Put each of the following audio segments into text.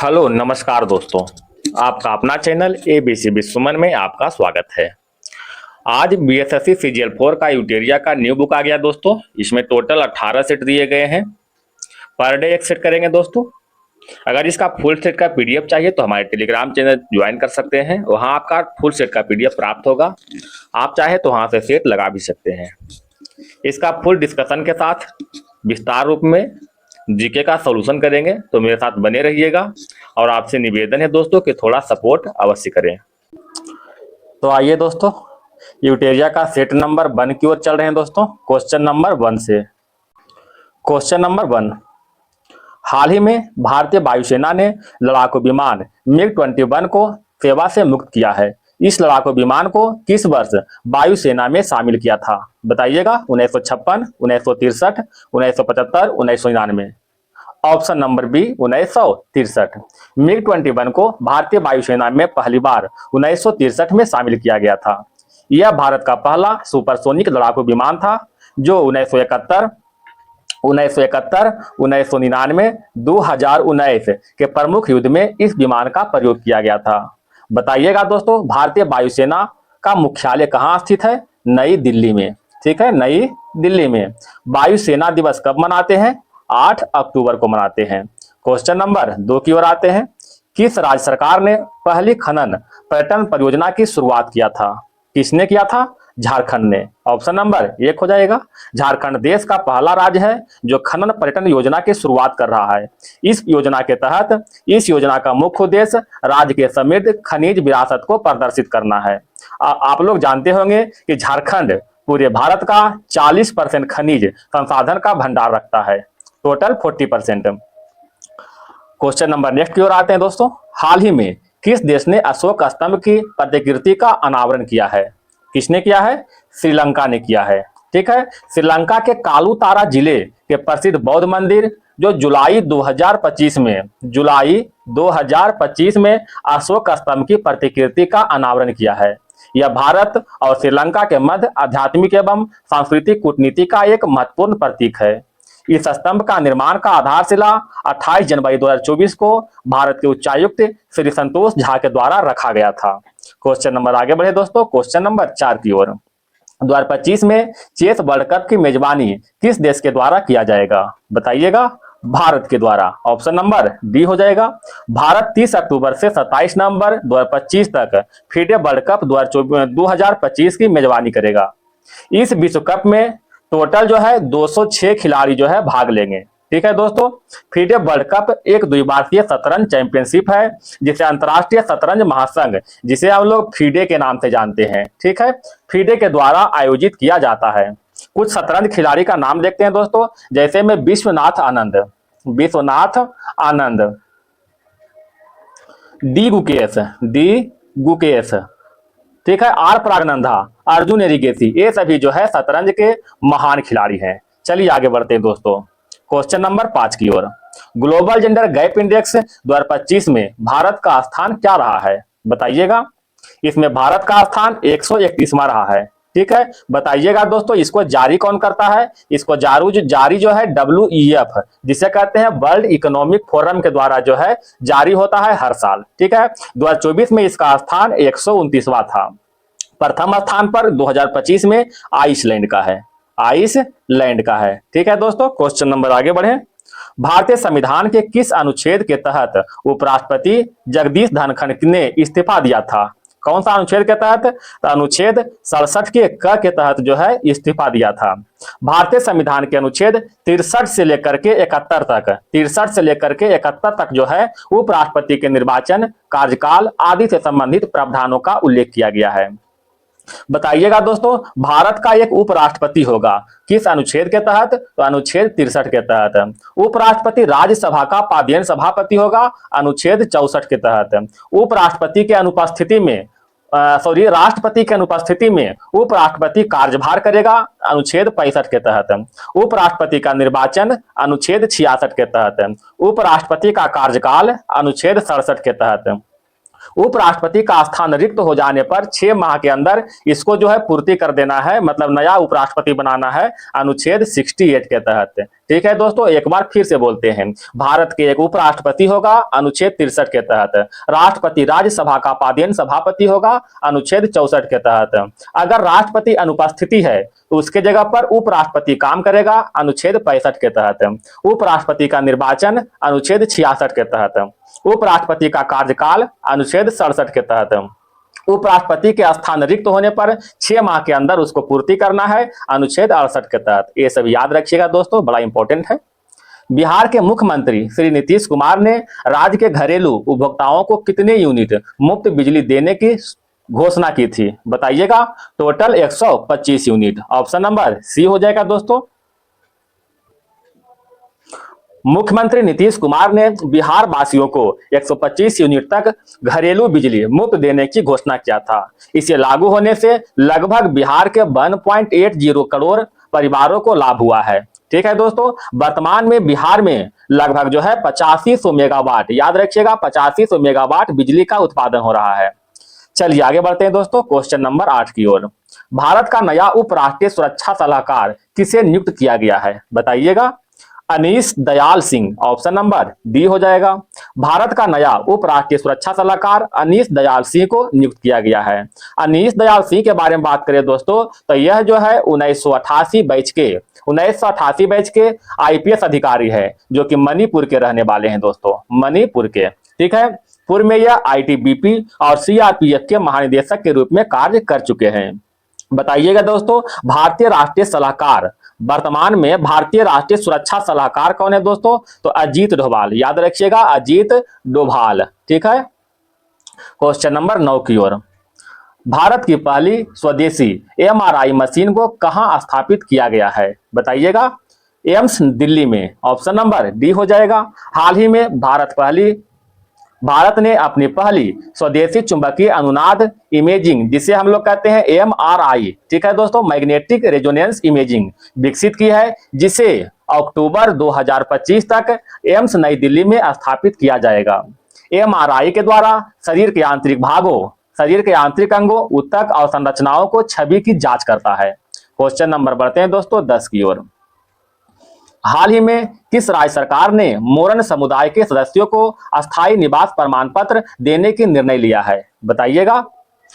Hello नमस्कार दोस्तों। आपका अपना चैनल एबीसी विश्वमन में आपका स्वागत है। आज बीएसएससी सीजीएल 4 का यूटेरिया का न्यू बुक आ गया दोस्तों। इसमें टोटल 18 सेट दिए गए हैं। पर डे एक सेट करेंगे दोस्तों। अगर इसका फुल सेट का पीडीएफ चाहिए तो हमारे टेलीग्राम चैनल ज्वाइन कर सकते हैं। वहां आपका फुल सेट का पीडीएफ प्राप्त होगा। आप चाहे तो वहां से सेट लगा भी सकते हैं। इसका फुल डिस्कशन के साथ विस्तार रूप में जीके का सॉल्यूशन करेंगे, तो मेरे साथ बने रहिएगा। और आपसे निवेदन है दोस्तों कि थोड़ा सपोर्ट अवश्य करें। तो आइए दोस्तों, यूटेरिया का सेट नंबर 1 की ओर चल रहे हैं दोस्तों। क्वेश्चन नंबर 1 से। क्वेश्चन नंबर 1, हाल ही में भारतीय वायुसेना ने लड़ाकू विमान मिग-21 को सेवा से मुक्त किया है। इस लड़ाकू विमान को किस वर्ष वायुसेना में शामिल किया था? बताइएगा। 1956, 1963, 1975, 1999। Option number B 1963। मिग-21 को भारतीय वायुसेना में पहली बार 1963 में शामिल किया गया था। यह भारत का पहला सुपरसोनिक लड़ाकू विमान था जो 1971, 1999, 2019 के प्रमुख युद्ध में इस विमान का प्रयोग किया गया था। बताइएगा दोस्तों, भारतीय वायुसेना का मुख्यालय कहाँ स्थित है? नई दिल्ली में। ठीक है, नई दिल्ली में। वायुसेना दिवस कब मनाते हैं? 8 अक्टूबर को मनाते हैं। क्वेश्चन नंबर 2 की ओर आते हैं। किस राज्य सरकार ने पहली खनन पर्यटन परियोजना की शुरुआत किया था? किसने किया था? झारखंड ने। ऑप्शन नंबर 1 हो जाएगा। झारखंड देश का पहला राज्य है जो खनन पर्यटन योजना की शुरुआत कर रहा है। इस योजना के तहत इस योजना का मुख्य उद्देश्य राज्य के समृद्ध खनिज विरासत को प्रदर्शित करना है। आप लोग जानते होंगे कि झारखंड पूरे भारत का 40% खनिज संसाधन का भंडार रखता है, टोटल 40%। क्वेश्चन नंबर नेक्स्ट की ओर आते हैं दोस्तों। हाल ही में किस देश ने अशोक स्तंभ की प्रतिकृति का अनावरण किया है? किसने किया है? श्रीलंका ने किया है। ठीक है, श्रीलंका के कालूतारा जिले के प्रसिद्ध बौद्ध मंदिर जो जुलाई 2025 में अशोक स्तंभ की प्रतिकृति का अनावरण किया है। यह भारत और श्रीलंका के मध्य आध्यात्मिक एवं सांस्कृतिक कूटनीति का एक महत्वपूर्ण प्रतीक है। इस स्तंभ का निर्माण का आधारशिला 28 जनवरी 2024 को भारत के उच्चायुक्त श्री संतोष झा के द्वारा रखा गया था। क्वेश्चन नंबर आगे बढ़े दोस्तों, क्वेश्चन नंबर 4 की ओर। 2025 में चेस वर्ल्ड कप की मेजबानी किस देश के द्वारा किया जाएगा? बताइएगा। भारत के द्वारा। ऑप्शन नंबर डी हो जाएगा। भारत 30 अक्टूबर से 27 नवंबर 2025 तक फीडे वर्ल्ड कप 2025 की मेजबानी करेगा। इस विश्व कप में टोटल जो है 206 खिलाड़ी जो है भाग लेंगे। ठीक है दोस्तों, फीडे वर्ल्ड कप एक द्विवार्षीय शतरंज चैंपियनशिप है जिसे अंतरराष्ट्रीय शतरंज महासंघ, जिसे हम लोग फीडे के नाम से जानते हैं, ठीक है, फीडे के द्वारा आयोजित किया जाता है। कुछ शतरंज खिलाड़ी का नाम देखते हैं दोस्तों, जैसे में विश्वनाथ आनंद, डी गुकेश, ठीक है, आर प्रागनंदा, अर्जुन एरिगेसी, ये सभी जो है शतरंज के महान खिलाड़ी हैं। चलिए आगे बढ़ते हैं दोस्तों, क्वेश्चन नंबर 5 की ओर। ग्लोबल जेंडर गैप इंडेक्स 2025 में भारत का स्थान क्या रहा है? बताइएगा। इसमें भारत का स्थान 131वां रहा है। ठीक है, बताइएगा दोस्तों, इसको जारी कौन करता है? इसको जारी जो है WEF, जिसे कहते हैं वर्ल्ड इकोनॉमिक फोरम के द्वारा जो है जारी होता है हर साल। ठीक है, 2024 में इसका स्थान 129वां था। प्रथम स्थान पर 2025 में आइसलैंड का है, ठीक है दोस्तों। क्वेश्चन नंबर आगे बढ़े। भारतीय संविधान के किस अनुच्छेद के तहत उपराष्ट्रपति जगदीश धनखड़ ने इस्तीफा दिया था? कौन सा अनुच्छेद के तहत? तो अनुच्छेद 67 के क के तहत जो है इस्तीफा दिया था। भारतीय संविधान के अनुच्छेद 63 से लेकर के 71 तक जो है उपराष्ट्रपति के निर्वाचन, कार्यकाल आदि से संबंधित प्रावधानों का उल्लेख किया गया है। बताइएगा दोस्तों, भारत का एक उपराष्ट्रपति होगा किस अनुच्छेद के तहत? तो अनुच्छेद 63 के तहत। उपराष्ट्रपति राज्यसभा का पादेन सभापति होगा अनुच्छेद 64 के तहत। उपराष्ट्रपति के अनुपस्थिति में राष्ट्रपति की अनुपस्थिति में उपराष्ट्रपति कार्यभार करेगा अनुच्छेद 65 के तहत। उपराष्ट्रपति का निर्वाचन अनुच्छेद 66 के तहत। उपराष्ट्रपति का कार्यकाल अनुच्छेद 67 के तहत। उपराष्ट्रपति का स्थान रिक्त हो जाने पर 6 माह के अंदर इसको जो है पूर्ति कर देना है, मतलब नया उपराष्ट्रपति बनाना है अनुच्छेद 68 के तहत। ठीक है दोस्तों, एक बार फिर से बोलते हैं, भारत के एक उपराष्ट्रपति होगा अनुच्छेद 63 के तहत, राष्ट्रपति राज्यसभा का पादेन सभापति होगा अनुच्छेद 64 के तहत, अगर राष्ट्रपति अनुपस्थिति है तो उसके जगह पर उपराष्ट्रपति काम करेगा अनुच्छेद 65 के तहत, उपराष्ट्रपति का निर्वाचन अनुच्छेद 66 के तहत, उपराष्ट्रपति का कार्यकाल अनुच्छेद 67 के तहत, उपराष्ट्रपति के स्थान रिक्त होने पर 6 माह के अंदर उसको पूर्ति करना है अनुच्छेद 68 के तहत। ये सब याद रखिएगा दोस्तों, बड़ा इंपॉर्टेंट है। बिहार के मुख्यमंत्री श्री नीतीश कुमार ने राज्य के घरेलू उपभोक्ताओं को कितने यूनिट मुफ्त बिजली देने की घोषणा की थी, बताइएगा। Total 125 unit. Option number C हो जाएगा दोस्तों। मुख्यमंत्री नीतीश कुमार ने बिहार वासियों को 125 यूनिट तक घरेलू बिजली मुफ्त देने की घोषणा किया था। इसे लागू होने से लगभग बिहार के 1.80 करोड़ परिवारों को लाभ हुआ है। ठीक है दोस्तों, वर्तमान में बिहार में लगभग जो है 8500 मेगावाट, याद रखिएगा 8500 मेगावाट बिजली का उत्पादन हो रहा है। चलिए आगे बढ़ते हैं दोस्तों, क्वेश्चन नंबर 8 की ओर। भारत का नया उपराष्ट्रीय सुरक्षा सलाहकार किसे नियुक्त किया गया है, बताइएगा। Anish Dayal Singh. Option number D हो जाएगा। भारत का नया उपराष्ट्रीय सुरक्षा सलाहकार अनीश दयाल सिंह को नियुक्त किया गया है। अनीश दयाल सिंह के बारे में बात करें दोस्तों, तो यह जो है 1988 बैच के आईपीएस अधिकारी है, जो कि मणिपुर के रहने वाले हैं दोस्तों, मणिपुर के। ठीक है, पूर्व में यह आईटीबीपी और सीआरपीएफ के महानिदेशक के रूप में कार्य कर चुके हैं। बताइएगा दोस्तों, भारतीय राष्ट्रीय सलाहकार, वर्तमान में भारतीय राष्ट्रीय सुरक्षा सलाहकार कौन है दोस्तों, तो अजीत डोभाल, याद रखिएगा अजीत डोभाल। ठीक है, क्वेश्चन नंबर 9 की ओर। भारत की पहली स्वदेशी एमआरआई मशीन को कहां स्थापित किया गया है, बताइएगा। एम्स दिल्ली में। ऑप्शन नंबर डी हो जाएगा। हाल ही में भारत ने अपनी पहली स्वदेशी चुंबकीय अनुनाद इमेजिंग, जिसे हम लोग कहते हैं एमआरआई, ठीक है दोस्तों, मैग्नेटिक रेजोनेंस इमेजिंग, विकसित की है, जिसे अक्टूबर 2025 तक एम्स नई दिल्ली में स्थापित किया जाएगा। एमआरआई के द्वारा शरीर के आंतरिक भागों, शरीर के आंतरिक अंगों, ऊतक और संरचनाओं को छवि की जांच करता है। क्वेश्चन नंबर बढ़ते हैं दोस्तों 10 की ओर। हाल ही में किस राज्य सरकार ने मोरन समुदाय के सदस्यों को अस्थायी निवास प्रमाण पत्र देने की निर्णय लिया है, बताइएगा।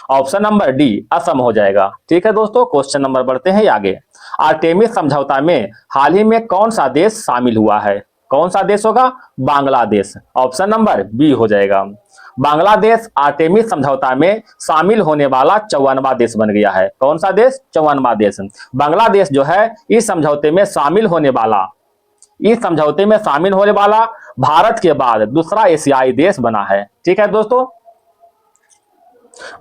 ऑप्शन नंबर डी असम हो जाएगा। ठीक है दोस्तों, क्वेश्चन नंबर बढ़ते हैं आगे। आर्टेमिस समझौता में हाल ही में कौन सा देश शामिल हुआ है, कौन सा देश होगा, बांग्लादेश। ऑप्शन नंबर बी हो जाएगा। बांग्लादेश आर्टेमिस समझौता में शामिल होने वाला 54वां देश बन गया है। कौन सा देश, 54वां देश। बांग्लादेश जो है इस समझौते में शामिल होने वाला भारत के बाद दूसरा एशियाई देश बना है। ठीक है दोस्तों,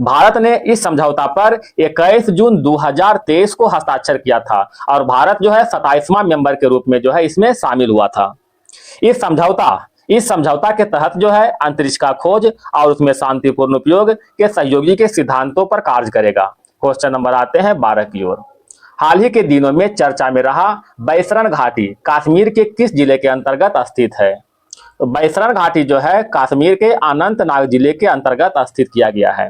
भारत ने इस समझौता पर 21 जून 2023 को हस्ताक्षर किया था और भारत जो है 27वां मेंबर के रूप में जो है इसमें शामिल हुआ था। इस समझौता के तहत जो है अंतरिक्ष का खोज और उसमें शांतिपूर्ण उपयोग के सहयोगी के सिद्धांतों पर कार्य करेगा। क्वेश्चन नंबर आते हैं 12 की ओर। हाल ही के दिनों में चर्चा में रहा बैसरन घाटी कश्मीर के किस जिले के अंतर्गत स्थित है, तो बैसरन घाटी जो है कश्मीर के अनंतनाग जिले के अंतर्गत स्थित किया गया है।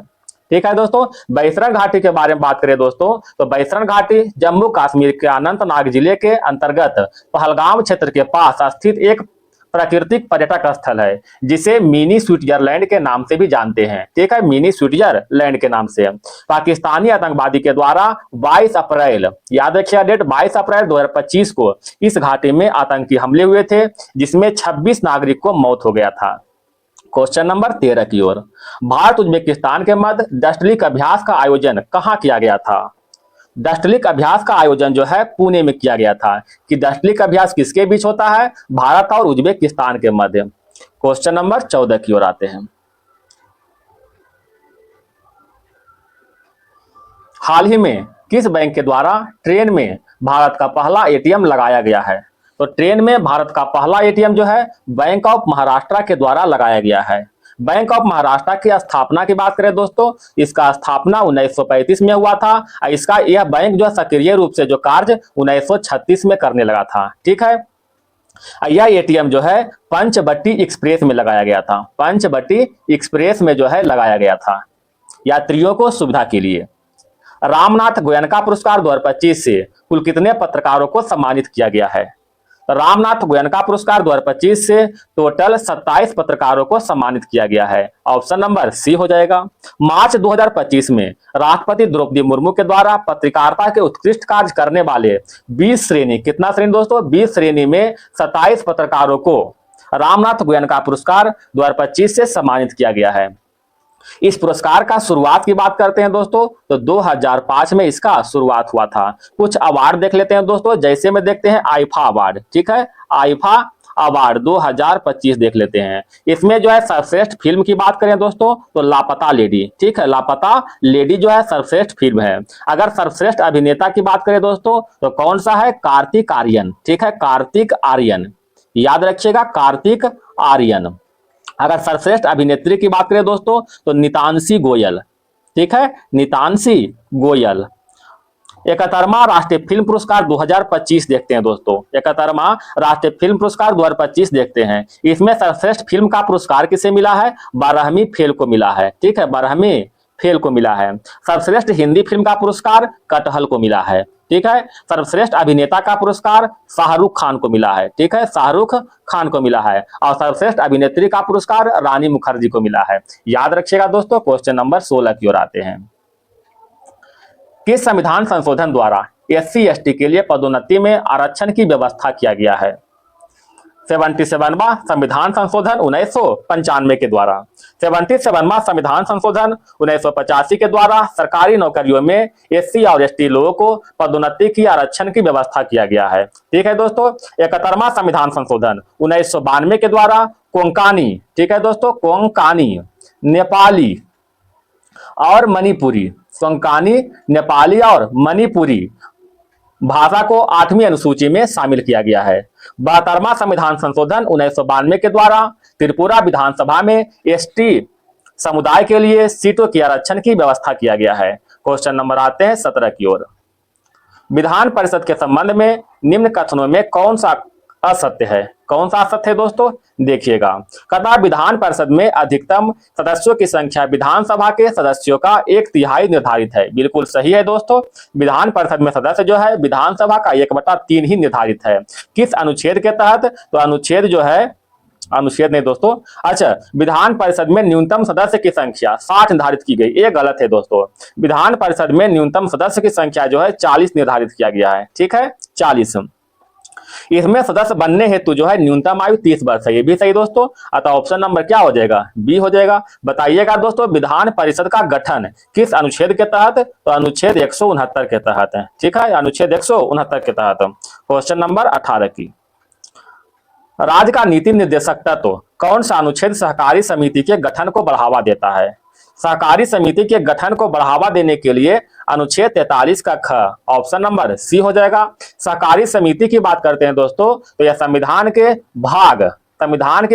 ठीक है दोस्तों, बैसरन घाटी के बारे में बात करें दोस्तों, तो बैसरन घाटी जम्मू कश्मीर के अनंतनाग जिले के अंतर्गत पहलगाम क्षेत्र के पास स्थित एक प्राकृतिक पर्यटक स्थल है, जिसे मिनी स्विट्जरलैंड के नाम से भी जानते हैं। ठीक है, मिनी स्विट्जरलैंड के नाम से। पाकिस्तानी आतंकवादी के द्वारा 22 अप्रैल, याद रखिएगा डेट, 22 अप्रैल 2025 को इस घाटी में आतंकी हमले हुए थे, जिसमें 26 नागरिक को मौत हो गया था। क्वेश्चन नंबर 13 की ओर। भारत उज्बेकिस्तान के मध्य दस्तलिक अभ्यास का आयोजन कहाँ किया गया था, दस्तलिक अभ्यास का आयोजन जो है पुणे में किया गया था। कि दस्तलिक अभ्यास किसके बीच होता है, भारत और उज्बेकिस्तान के मध्य। क्वेश्चन नंबर 14 की ओर आते हैं। हाल ही में किस बैंक के द्वारा ट्रेन में भारत का पहला एटीएम लगाया गया है, तो ट्रेन में भारत का पहला एटीएम जो है बैंक ऑफ महाराष्ट्र के द्वारा लगाया गया है। बैंक ऑफ महाराष्ट्र की स्थापना की बात करें दोस्तों, इसका स्थापना 1935 में हुआ था। यह बैंक जो सक्रिय रूप से जो कार्य 1936 में करने लगा था। ठीक है, यह एटीएम जो है पंचवटी एक्सप्रेस में लगाया गया था। पंचवटी एक्सप्रेस में जो है लगाया गया था यात्रियों को सुविधा के लिए। रामनाथ गोयनका पुरस्कार 2025 से कुल कितने पत्रकारों को सम्मानित किया गया है? रामनाथ गोयनका पुरस्कार 2025 से टोटल 27 पत्रकारों को सम्मानित किया गया है। ऑप्शन नंबर सी हो जाएगा। मार्च 2025 में राष्ट्रपति द्रौपदी मुर्मू के द्वारा पत्रकारिता के उत्कृष्ट कार्य करने वाले 20 श्रेणी, कितना श्रेणी दोस्तों? 20 श्रेणी में 27 पत्रकारों को रामनाथ गोयनका पुरस्कार 2025 से सम्मानित किया गया है। इस पुरस्कार का शुरुआत की बात करते हैं दोस्तों, तो 2005 में इसका शुरुआत हुआ था। कुछ अवार्ड देख लेते हैं दोस्तों, जैसे में देखते हैं आईफा अवार्ड, ठीक है, आईफा अवार्ड 2025 देख लेते हैं। इसमें जो है सर्वश्रेष्ठ फिल्म की बात करें दोस्तों, तो लापता लेडी, ठीक है, लापता लेडी जो है सर्वश्रेष्ठ फिल्म है। अगर सर्वश्रेष्ठ अभिनेता की बात करें दोस्तों, तो कौन सा है? कार्तिक आर्यन, ठीक है, कार्तिक आर्यन, याद रखिएगा, कार्तिक आर्यन। अगर सर्वश्रेष्ठ अभिनेत्री की बात करें दोस्तों, तो नितांशी गोयल, ठीक है, नितांशी गोयल। 71वां राष्ट्रीय फिल्म पुरस्कार 2025 देखते हैं दोस्तों, 71वां राष्ट्रीय फिल्म पुरस्कार 2025 देखते हैं। इसमें सर्वश्रेष्ठ फिल्म का पुरस्कार किसे मिला है? 12वीं फेल को मिला है, ठीक है, 12वीं फेल को मिला है। सर्वश्रेष्ठ हिंदी फिल्म का पुरस्कार कटहल को मिला है, ठीक है। सर्वश्रेष्ठ अभिनेता का पुरस्कार शाहरुख खान को मिला है, ठीक है, शाहरुख खान को मिला है। और सर्वश्रेष्ठ अभिनेत्री का पुरस्कार रानी मुखर्जी को मिला है। याद रखिएगा दोस्तों। क्वेश्चन नंबर 16 की ओर आते हैं। किस संविधान संशोधन द्वारा SC ST के लिए पदोन्नति में आरक्षण की व्यवस्था किया गया है? 77वां संविधान संशोधन 1995 के द्वारा, 77वां संविधान संशोधन 1985 के द्वारा सरकारी नौकरियों में SC और ST लोगों को पदोन्नति की आरक्षण की व्यवस्था किया गया है, ठीक है दोस्तों। 71वां संविधान संशोधन 1992 के द्वारा कोंकानी, ठीक है दोस्तों, कोंकानी, नेपाली और मणिपुरी, कोंकानी, नेपाली और मणिपुरी भाषा को 8वीं अनुसूची में शामिल किया गया है। 72वां संविधान संशोधन 1992 के द्वारा त्रिपुरा विधानसभा में ST समुदाय के लिए सीटों की आरक्षण की व्यवस्था किया गया है। क्वेश्चन नंबर आते हैं 17 की ओर। विधान परिषद के संबंध में निम्न कथनों में कौन सा असत्य है? कौन सा असत्य है दोस्तों? देखिएगा, कदा विधान परिषद में अधिकतम सदस्यों की संख्या विधानसभा के सदस्यों का 1/3 निर्धारित है। बिल्कुल सही है दोस्तों। विधान परिषद में सदस्य जो है विधानसभा का 1/3 ही निर्धारित है। किस अनुच्छेद के तहत? तो अनुच्छेद जो है, अनुच्छेद नहीं दोस्तों, अच्छा, विधान परिषद में न्यूनतम सदस्य की संख्या 60 निर्धारित की गई। ये गलत है दोस्तों। विधान परिषद में न्यूनतम सदस्य की संख्या जो है 40 निर्धारित किया गया है, ठीक है, 40। इसमें सदस्य बनने हेतु जो है न्यूनतम आयु 30 वर्ष है। ये भी सही दोस्तों। अतः ऑप्शन नंबर क्या हो जाएगा? बी हो जाएगा। बताइएगा दोस्तों, विधान परिषद का गठन किस अनुच्छेद के तहत? तो अनुच्छेद 169 के तहत है, ठीक है, अनुच्छेद 169 के तहत। क्वेश्चन नंबर 18 की। राज्य का नीति निर्देशक तत्व कौन सा अनुच्छेद सहकारी समिति के गठन को बढ़ावा देता है? सहकारी समिति के गठन को बढ़ावा देने के लिए अनुच्छेद 43 का ख, ऑप्शन नंबर सी हो जाएगा। सहकारी समिति की बात करते हैं दोस्तों, तो यह संविधान के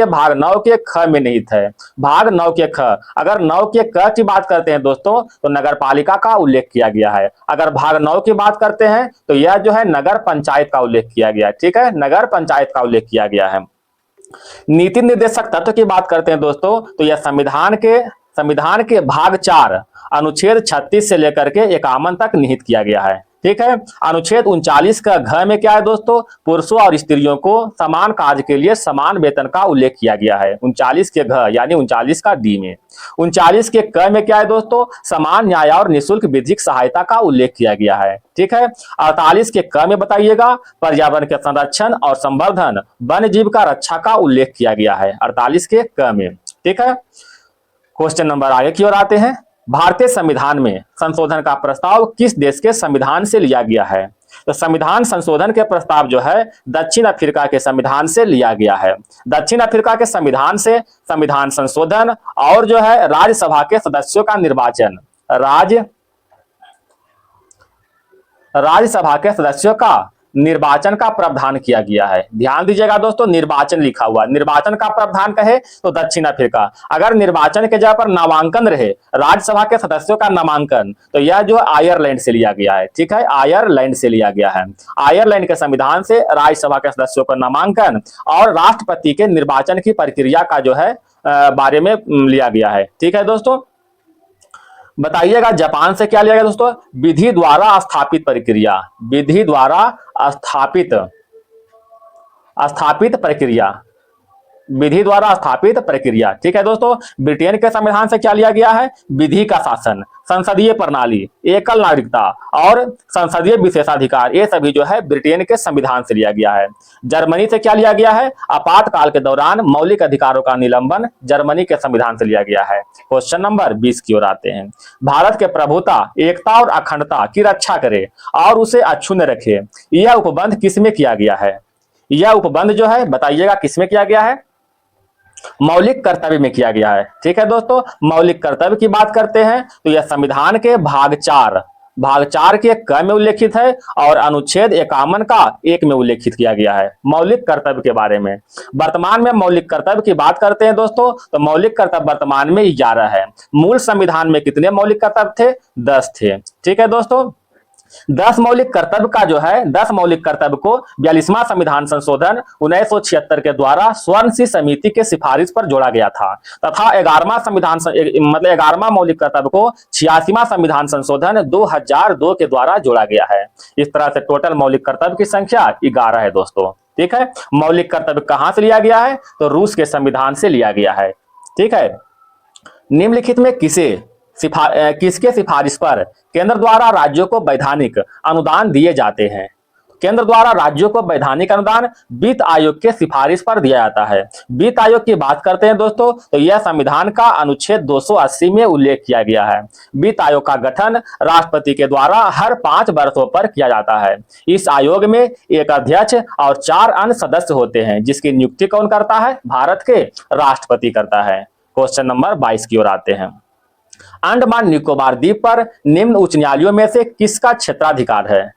भाग 9 के ख में निहित है। भाग 9 के ख। अगर 9 के क की बात करते हैं दोस्तों, तो नगर पालिका का उल्लेख किया गया है। अगर भाग 9 की बात करते हैं, तो यह जो है नगर पंचायत का उल्लेख किया गया है, ठीक है, नगर पंचायत का उल्लेख किया गया है। नीति निर्देशक तत्व की बात करते हैं दोस्तों, तो यह संविधान के भाग 4 अनुच्छेद 36 से लेकर के 51 तक निहित किया गया है, ठीक है। अनुच्छेद 39 का घ में क्या है दोस्तों? पुरुषों और स्त्रियों को समान कार्य के लिए समान वेतन का उल्लेख किया गया है। 39 के घ यानी 39 का डी में। 39 के क में क्या है दोस्तों? समान न्याय और निःशुल्क विधिक सहायता का उल्लेख किया गया है, ठीक है। 48 के क में बताइएगा, पर्यावरण के संरक्षण और संवर्धन, वन्य जीव का रक्षा का उल्लेख किया गया है 48 के क में, ठीक है। क्वेश्चन नंबर आगे की ओर आते हैं। भारतीय संविधान में संशोधन का प्रस्ताव किस देश के संविधान से लिया गया है? तो संविधान संशोधन के प्रस्ताव जो है दक्षिण अफ्रीका के संविधान से लिया गया है। दक्षिण अफ्रीका के संविधान से संविधान संशोधन और जो है राज्यसभा के सदस्यों का निर्वाचन, राज्यसभा के सदस्यों का निर्वाचन का प्रावधान किया गया है। ध्यान दीजिएगा दोस्तों, निर्वाचन लिखा हुआ, निर्वाचन का प्रावधान कहे तो दक्षिण अफ्रीका। अगर निर्वाचन के जगह पर नामांकन रहे, राज्यसभा के सदस्यों का नामांकन, तो यह जो आयरलैंड से लिया गया है। ठीक है, आयरलैंड से लिया गया है। आयरलैंड के संविधान से राज्यसभा के सदस्यों का नामांकन और राष्ट्रपति के निर्वाचन की प्रक्रिया का जो है बारे में लिया गया है। ठीक है दोस्तों, बताइएगा जापान से क्या लिया गया दोस्तों? विधि द्वारा स्थापित प्रक्रिया, विधि द्वारा स्थापित स्थापित प्रक्रिया, विधि द्वारा स्थापित प्रक्रिया। ठीक है दोस्तों, ब्रिटेन के संविधान से क्या लिया गया है? विधि का शासन, संसदीय प्रणाली, एकल नागरिकता और संसदीय विशेषाधिकार, ये सभी जो है ब्रिटेन के संविधान से लिया गया है। जर्मनी से क्या लिया गया है? आपातकाल के दौरान मौलिक अधिकारों का निलंबन जर्मनी के संविधान से लिया गया है। क्वेश्चन नंबर 20 की ओर आते हैं। भारत के प्रभुता, एकता और अखंडता की रक्षा करे और उसे अक्षुण्ण रखे, यह उपबंध किसमें किया गया है? यह उपबंध जो है बताइएगा किसमें किया गया है? मौलिक कर्तव्य में किया गया है। ठीक है दोस्तों, मौलिक कर्तव्य की बात करते हैं तो यह संविधान के भाग 4 के क में उल्लेखित है और अनुच्छेद 51 का 1 में उल्लेखित किया गया है मौलिक कर्तव्य के बारे में। वर्तमान में मौलिक कर्तव्य की बात करते हैं दोस्तों, तो मौलिक कर्तव्य वर्तमान में 11 है। मूल संविधान में कितने मौलिक कर्तव्य थे? 10 थे। ठीक है दोस्तों, 10 मौलिक कर्तव्य का जो है 10 मौलिक कर्तव्य को 42वां संविधान संशोधन 1976 के द्वारा स्वर्ण सिंह समिति के सिफारिश पर जोड़ा गया था तथा 11वां मौलिक कर्तव्य को 86वां संविधान संशोधन 2002 के द्वारा जोड़ा गया है। इस तरह से टोटल मौलिक कर्तव्य की संख्या 11 है दोस्तों। ठीक है, मौलिक कर्तव्य कहां से लिया गया है? तो रूस के संविधान से लिया गया है। ठीक है, निम्नलिखित में किसके सिफारिश पर केंद्र द्वारा राज्यों को वैधानिक अनुदान दिए जाते हैं? केंद्र द्वारा राज्यों को वैधानिक अनुदान वित्त आयोग के सिफारिश पर दिया जाता है। वित्त आयोग की बात करते हैं दोस्तों, तो यह संविधान का अनुच्छेद 280 में उल्लेख किया गया है। वित्त आयोग का गठन राष्ट्रपति के द्वारा हर 5 वर्षों पर किया जाता है। इस आयोग में एक अध्यक्ष और 4 अन्य सदस्य होते हैं, जिसकी नियुक्ति कौन करता है? भारत के राष्ट्रपति करता है। क्वेश्चन नंबर 22 की ओर आते हैं। अंडमान निकोबार द्वीप पर निम्न उच्च न्यायालयों में से किसका क्षेत्राधिकार है?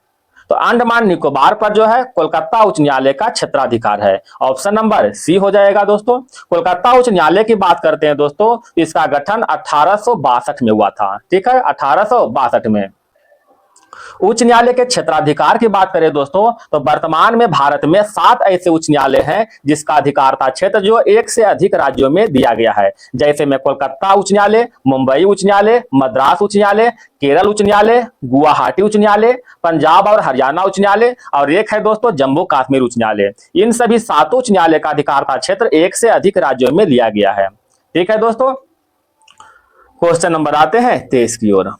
तो अंडमान निकोबार पर जो है कोलकाता उच्च न्यायालय का क्षेत्राधिकार है। ऑप्शन नंबर सी हो जाएगा दोस्तों। कोलकाता उच्च न्यायालय की बात करते हैं दोस्तों, इसका गठन 1862 में हुआ था। ठीक है, 1862 में। उच्च न्यायालय के क्षेत्राधिकार की बात करें दोस्तों, तो वर्तमान में भारत में 7 ऐसे उच्च न्यायालय हैं जिसका अधिकारता क्षेत्र जो 1 से अधिक राज्यों में दिया गया है। जैसे में कोलकाता उच्च न्यायालय, मुंबई उच्च न्यायालय, मद्रास उच्च न्यायालय, केरल उच्च न्यायालय, गुवाहाटी उच्च न्यायालय, पंजाब और हरियाणा उच्च न्यायालय और एक है दोस्तों जम्मू कश्मीर उच्च न्यायालय। इन सभी 7 उच्च न्यायालय का अधिकारता क्षेत्र 1 से अधिक राज्यों में दिया गया है। ठीक है दोस्तों, क्वेश्चन नंबर आते हैं 23 की ओर।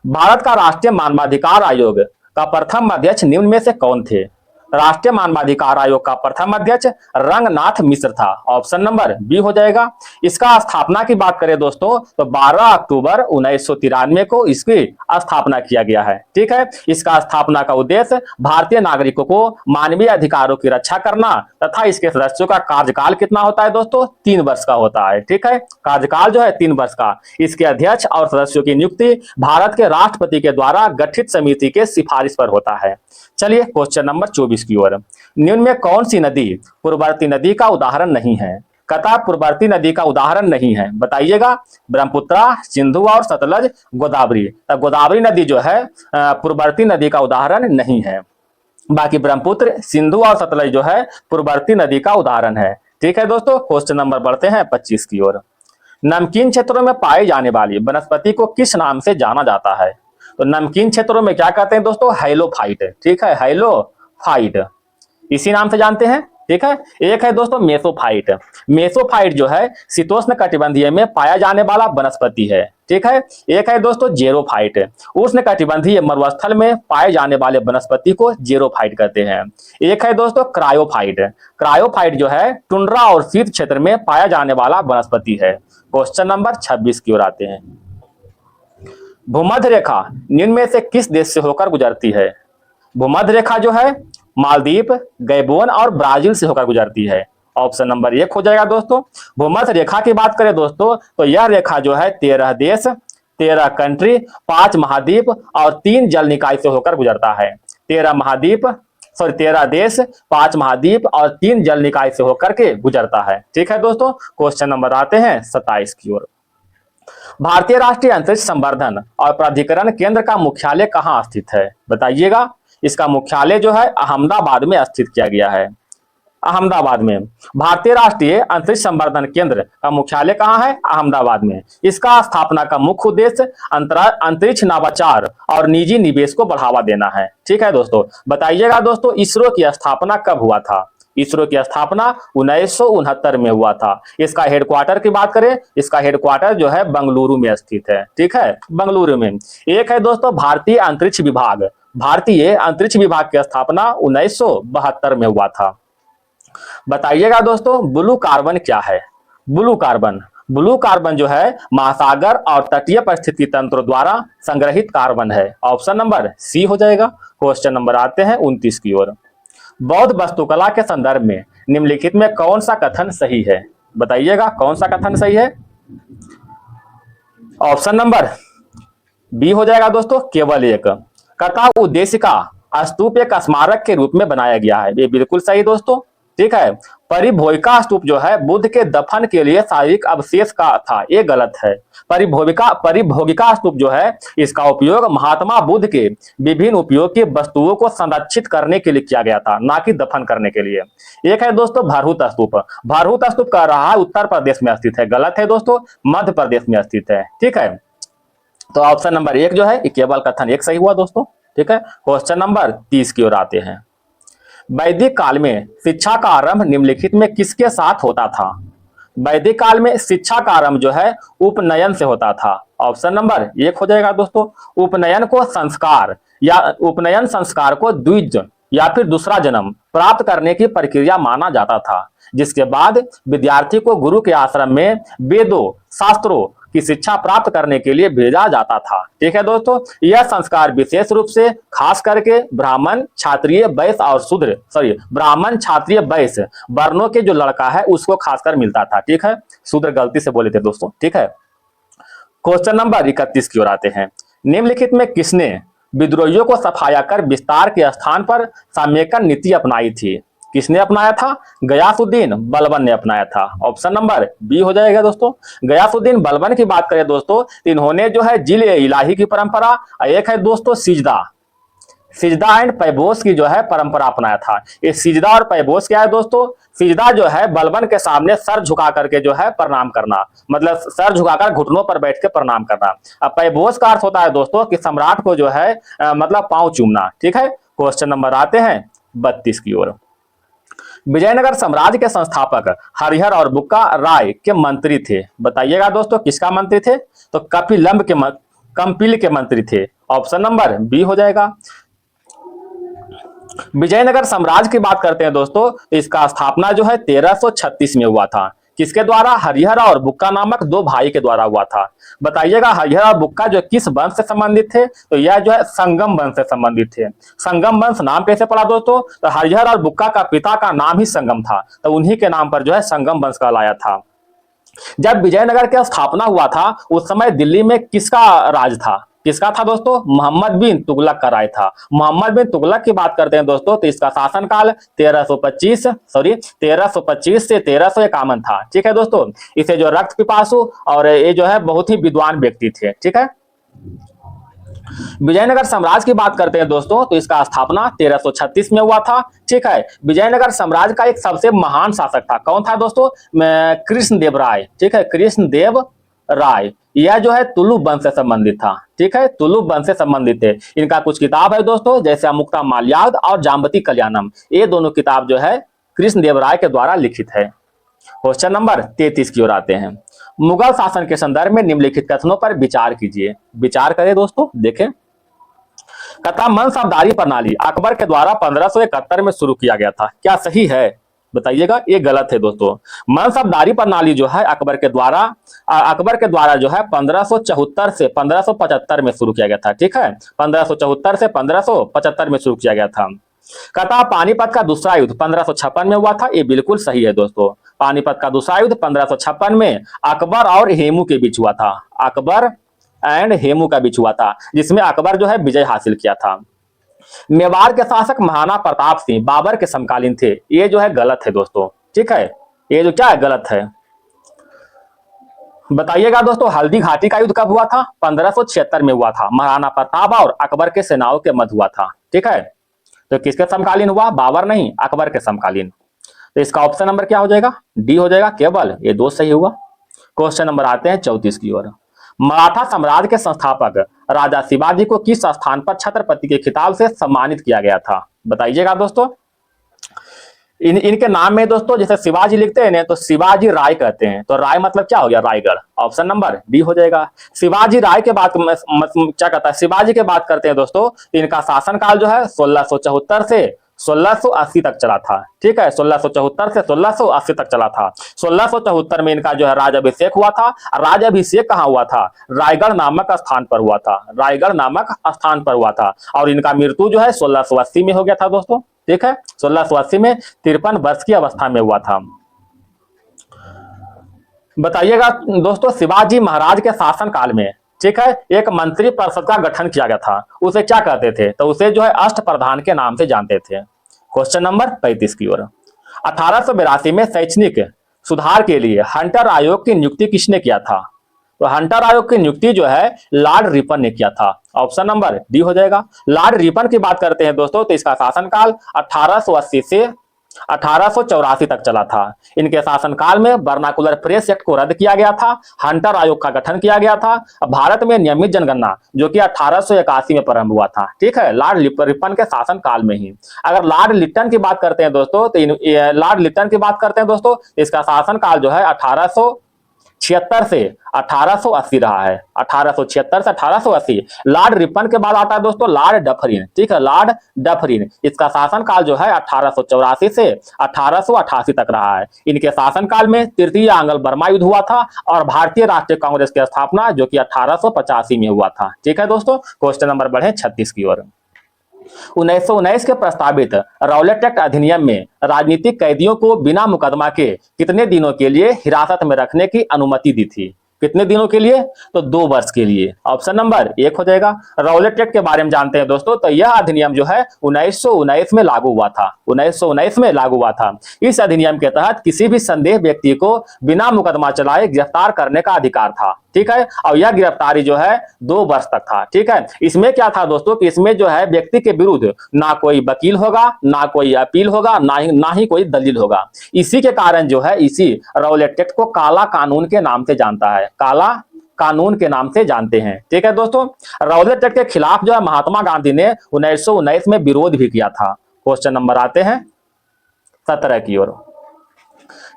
भारत का राष्ट्रीय मानवाधिकार आयोग का प्रथम अध्यक्ष निम्न में से कौन थे? राष्ट्रीय मानवाधिकार आयोग का प्रथम अध्यक्ष रंगनाथ मिश्र था। ऑप्शन नंबर बी हो जाएगा। इसका स्थापना की बात करें दोस्तों, तो 12 अक्टूबर 1993 को इसकी स्थापना किया गया है। ठीक है, इसका स्थापना का उद्देश्य भारतीय नागरिकों को मानवीय अधिकारों की रक्षा करना तथा इसके सदस्यों का कार्यकाल कितना होता है दोस्तों? 3 वर्ष का होता है। ठीक है, कार्यकाल जो है 3 वर्ष का। इसके अध्यक्ष और सदस्यों की नियुक्ति भारत के राष्ट्रपति के द्वारा गठित समिति के सिफारिश पर होता है। चलिए क्वेश्चन नंबर 24 की ओर। निम्न में कौन सी नदी पूर्ववर्ती नदी का उदाहरण नहीं है? कथा पूर्ववर्ती नदी का उदाहरण नहीं है, बताइएगा। ब्रह्मपुत्रा, सिंधु और सतलज, गोदावरी। तब गोदावरी नदी जो है पूर्ववर्ती नदी का उदाहरण नहीं है। बाकी ब्रह्मपुत्र, सिंधु और सतलज जो है पूर्ववर्ती नदी का उदाहरण है। ठीक है दोस्तों, क्वेश्चन नंबर बढ़ते हैं 25 की ओर। नमकीन क्षेत्रों में पाई जाने वाली वनस्पति को किस नाम से जाना जाता है? तो नमकीन क्षेत्रों में क्या कहते हैं दोस्तों? हैलोफाइट। ठीक है, हैलोफाइट, इसी नाम से जानते हैं। ठीक है, एक है दोस्तों मेसोफाइट। मेसोफाइट जो है शीतोष्ण कटिबंधीय में पाया जाने वाला वनस्पति है। ठीक है, एक है दोस्तों जेरोफाइट। उष्ण कटिबंधीय मरुस्थल में पाए जाने वाले वनस्पति को जेरोफाइट कहते हैं। एक है दोस्तों क्रायोफाइट। क्रायोफाइट जो है टुंड्रा और शीत क्षेत्र में पाया जाने वाला वनस्पति है। क्वेश्चन नंबर 26 की ओर आते हैं। भूमध्य रेखा निम्न में से किस देश से होकर गुजरती है? भूमध्य रेखा जो है मालदीव, गैबोन और ब्राजील से होकर गुजरती है। ऑप्शन नंबर 1 हो जाएगा दोस्तों। भूमध्य रेखा की बात करें दोस्तों, तो यह रेखा जो है 13 देश, 13 कंट्री, 5 महाद्वीप और 3 जल निकाय से होकर गुजरता है। 13 महाद्वीप, सॉरी 13 देश, 5 महाद्वीप और 3 जल निकाय से होकर के गुजरता है। ठीक है दोस्तों, क्वेश्चन नंबर आते हैं 27 की ओर। भारतीय राष्ट्रीय अंतरिक्ष संवर्धन और प्राधिकरण केंद्र का मुख्यालय कहाँ स्थित है, बताइएगा। इसका मुख्यालय जो है अहमदाबाद में स्थित किया गया है, अहमदाबाद में। भारतीय राष्ट्रीय अंतरिक्ष संवर्धन केंद्र का मुख्यालय कहाँ है, अहमदाबाद में। इसका स्थापना का मुख्य उद्देश्य अंतरिक्ष नवाचार और निजी निवेश को बढ़ावा देना है। ठीक है दोस्तों, बताइएगा दोस्तों इसरो की स्थापना कब हुआ था। इसरो की स्थापना 1969 में हुआ था। इसका हेडक्वार्टर की बात करें, इसका हेडक्वार्टर जो है बंगलुरु में स्थित है। ठीक है, बंगलुरु में। एक है दोस्तों भारतीय अंतरिक्ष विभाग। भारतीय अंतरिक्ष विभाग की स्थापना 1972 में हुआ था। बताइएगा दोस्तों ब्लू कार्बन क्या है। ब्लू कार्बन, ब्लू कार्बन जो है महासागर और तटीय परिस्थिति तंत्र द्वारा संग्रहित कार्बन है। ऑप्शन नंबर सी हो जाएगा। क्वेश्चन नंबर आते हैं 29 की ओर। बौद्ध वास्तुकला के संदर्भ में निम्नलिखित में कौन सा कथन सही है, बताइएगा कौन सा कथन सही है। ऑप्शन नंबर बी हो जाएगा दोस्तों, केवल एक। कथा उद्देश्य का स्तूप एक स्मारक के रूप में बनाया गया है, ये बिल्कुल सही दोस्तों। ठीक है, परिभोगिका स्तूप जो है बुद्ध के दफन के लिए शारीरिक अवशेष का था, ये गलत है। परिभोगिका स्तूप जो है इसका उपयोग महात्मा बुद्ध के विभिन्न उपयोगी वस्तुओं को संरक्षित करने के लिए किया गया था, ना कि दफन करने के लिए। एक है दोस्तों भरहुत स्तूप। भरहुत स्तूप कह रहा है उत्तर प्रदेश में स्थित है, गलत है दोस्तों, मध्य प्रदेश में स्थित है। ठीक है, तो ऑप्शन नंबर 1 जो है केवल कथन 1 सही हुआ दोस्तों। ठीक है, क्वेश्चन नंबर 30 की ओर आते हैं। वैदिक काल में शिक्षा का आरंभ निम्नलिखित में किसके साथ होता था। वैदिक काल में शिक्षा का आरंभ जो है उपनयन से होता था। ऑप्शन नंबर 1 हो जाएगा दोस्तों। उपनयन को संस्कार या उपनयन संस्कार को द्विज या फिर दूसरा जन्म प्राप्त करने की प्रक्रिया माना जाता था, जिसके बाद विद्यार्थी को गुरु के आश्रम में वेदों शास्त्रों की शिक्षा प्राप्त करने के लिए भेजा जाता था। ठीक है दोस्तों, यह संस्कार विशेष रूप से खास करके ब्राह्मण क्षत्रिय वैश्य और शूद्र ब्राह्मण क्षत्रिय वैश्य वर्णों के जो लड़का है उसको खासकर मिलता था। ठीक है, शूद्र गलती से बोले थे दोस्तों। ठीक है, क्वेश्चन नंबर 31 की ओर आते हैं। निम्नलिखित में किसने विद्रोहियों को सफाया कर विस्तार के स्थान पर समेकन नीति अपनाई थी। किसने अपनाया था, गयासुद्दीन बलबन ने अपनाया था। ऑप्शन नंबर बी हो जाएगा दोस्तों। गयासुद्दीन बलबन की बात करें दोस्तों, इन्होंने जो है जिल इलाही की परंपरा, एक है दोस्तों सिजदा एंड पैबोस की जो है परंपरा अपनाया था। ये सिजदा और पैबोस क्या है दोस्तों। सिजदा जो है बलबन के सामने सर झुका करके जो है प्रणाम करना, मतलब सर झुकाकर घुटनों पर बैठ के प्रणाम करना। अब पैबोस का अर्थ होता है दोस्तों कि सम्राट को जो है मतलब पांव चूमना। ठीक है, क्वेश्चन नंबर आते हैं 32 की ओर। विजयनगर साम्राज्य के संस्थापक हरिहर और बुक्का राय के मंत्री थे। बताइएगा दोस्तों किसका मंत्री थे, तो कंपिल के मंत्री थे। ऑप्शन नंबर बी हो जाएगा। विजयनगर साम्राज्य की बात करते हैं दोस्तों, तो इसका स्थापना जो है 1336 में हुआ था। किसके द्वारा, हरिहर और बुक्का नामक 2 भाई के द्वारा हुआ था। बताइएगा हरिहर और बुक्का जो किस वंश से संबंधित थे, तो यह जो है संगम वंश से संबंधित थे। संगम वंश नाम कैसे पड़ा दोस्तों, तो हरिहर और बुक्का का पिता का नाम ही संगम था, तो उन्हीं के नाम पर जो है संगम वंश कहलाया था। जब विजयनगर की स्थापना हुआ था उस समय दिल्ली में किसका राज था, किसका था दोस्तों, मोहम्मद बिन तुगलक का राज था। मोहम्मद बिन तुगलक की बात करते हैं दोस्तों, तो इसका शासनकाल 1325 से 1351 था। ठीक है दोस्तों, इसे जो रक्त पिपासु और ये जो है बहुत ही विद्वान व्यक्ति थे। ठीक है, विजयनगर साम्राज्य की बात करते हैं दोस्तों, तो इसका स्थापना 1336 में हुआ था। ठीक है, विजयनगर साम्राज्य का एक सबसे महान शासक था, कौन था दोस्तों, कृष्णदेव राय। ठीक है, कृष्णदेव राय, यह जो है तुलु वंश से संबंधित था। ठीक है, तुलु वंश से संबंधित है। इनका कुछ किताब है दोस्तों, जैसे अमुक्ता माल्याद और जाम्बती कल्याणम, ये दोनों किताब जो है कृष्णदेव राय के द्वारा लिखित है। क्वेश्चन नंबर 33 की ओर आते हैं। मुगल शासन के संदर्भ में निम्नलिखित कथनों पर विचार कीजिए। विचार करें दोस्तों, देखें। कथा मनसबदारी प्रणाली अकबर के द्वारा 1571 में शुरू किया गया था, क्या सही है, बताइएगा। ये गलत है दोस्तों। मनसबदारी प्रणाली जो है अकबर के द्वारा जो है 1574 से 1575 में शुरू किया गया था। ठीक है, 1574 से 1575 में शुरू किया गया था। कथा पानीपत का दूसरा युद्ध 1556 में हुआ था, ये बिल्कुल सही है दोस्तों। पानीपत का दूसरा युद्ध 1556 में अकबर और हेमू के बीच हुआ था। अकबर एंड हेमू का बीच हुआ था, जिसमें अकबर जो है विजय हासिल किया था। मेवाड़ के शासक महाराणा प्रताप सिंह बाबर के समकालीन थे, ये जो है गलत है दोस्तों। ठीक है, ये जो क्या है गलत है। बताइएगा दोस्तों, हल्दी घाटी का युद्ध कब हुआ था? 1576 में हुआ था। महाराणा प्रताप और अकबर के सेनाओं के मध्य हुआ था। ठीक है, तो किसके समकालीन हुआ? बाबर नहीं, अकबर के समकालीन। तो इसका ऑप्शन नंबर क्या हो जाएगा? डी हो जाएगा केवल। ये दो सही हुआ। क्वेश्चन नंबर आते हैं 34 की ओर। मराठा साम्राज्य के संस्थापक राजा शिवाजी को किस स्थान पर छत्रपति के खिताब से सम्मानित किया गया था? बताइएगा दोस्तों। इनके नाम में दोस्तों जैसे शिवाजी लिखते हैं ना तो शिवाजी राय कहते हैं, तो राय मतलब क्या हो गया? रायगढ़। ऑप्शन नंबर डी हो जाएगा। शिवाजी राय के बात क्या कहता है, शिवाजी के बात करते हैं दोस्तों, तो इनका शासनकाल जो है 1674 से 1680 तक चला था। ठीक है, 1674 से 1680 तक चला था। 1674 में इनका जो है राजाभिषेक हुआ था। राजाभिषेक कहाँ हुआ था? रायगढ़ नामक स्थान पर हुआ था। रायगढ़ नामक स्थान पर हुआ था। और इनका मृत्यु जो है 1680 में हो गया था दोस्तों। ठीक है, 1680 में 53 वर्ष की अवस्था में हुआ था। बताइएगा दोस्तों, शिवाजी महाराज के शासन काल में, ठीक है, एक मंत्री परिषद का गठन किया गया था। उसे क्या कहते थे? तो उसे जो है अष्ट प्रधान के नाम से जानते थे। क्वेश्चन नंबर 35 की ओर। 1882 में शैक्षणिक सुधार के लिए हंटर आयोग की नियुक्ति किसने किया था? तो हंटर आयोग की नियुक्ति जो है लॉर्ड रिपन ने किया था। ऑप्शन नंबर डी हो जाएगा। लॉर्ड रिपन की बात करते हैं दोस्तों, तो इसका शासनकाल 1880 से 1884 तक चला था। इनके शासनकाल में वर्नाकुलर प्रेस एक्ट को रद्द किया गया था। हंटर आयोग का गठन किया गया था। भारत में नियमित जनगणना जो कि 1881 में प्रारंभ हुआ था। ठीक है, लॉर्ड रिपन के शासनकाल में ही। अगर लॉर्ड लिटन की बात करते हैं दोस्तों, तो लॉर्ड लिटन की बात करते हैं दोस्तों, इसका शासनकाल जो है 1876 से 1880 रहा है। 1876 से 1880। लॉर्ड रिपन के बाद आता है दोस्तों लॉर्ड डफरिन। ठीक है, लॉर्ड डफरिन, इसका शासनकाल जो है 1884 से 1888 तक रहा है। इनके शासनकाल में तृतीय आंग्ल बर्मा युद्ध हुआ था और भारतीय राष्ट्रीय कांग्रेस की स्थापना जो कि 1885 में हुआ था। ठीक है दोस्तों, क्वेश्चन नंबर बढ़े 36 की ओर। 1919 के प्रस्तावित राउलेट एक्ट अधिनियम में राजनीतिक कैदियों को बिना मुकदमा के कितने दिनों के लिए हिरासत में रखने की अनुमति दी थी? कितने दिनों के लिए? तो 2 वर्ष के लिए। ऑप्शन नंबर 1 हो जाएगा। राउलेट एक्ट के बारे में जानते हैं दोस्तों, तो यह अधिनियम जो है 1919 में लागू हुआ था। 1919 में लागू हुआ था। इस अधिनियम के तहत किसी भी संदेह व्यक्ति को बिना मुकदमा चलाए गिरफ्तार करने का अधिकार था। ठीक है, और यह गिरफ्तारी जो है 2 वर्ष तक था। ठीक है, इसमें क्या था दोस्तों कि इसमें जो है व्यक्ति के विरुद्ध ना कोई वकील होगा, ना कोई अपील होगा, ना ही कोई दलील होगा। इसी के कारण जो है इसी राउलेट एक्ट को काला कानून के नाम से जानता है। काला कानून के नाम से जानते हैं। ठीक है दोस्तों, राउलेट एक्ट के खिलाफ जो है महात्मा गांधी ने 1919 में विरोध भी किया था। क्वेश्चन नंबर आते हैं 17 की ओर।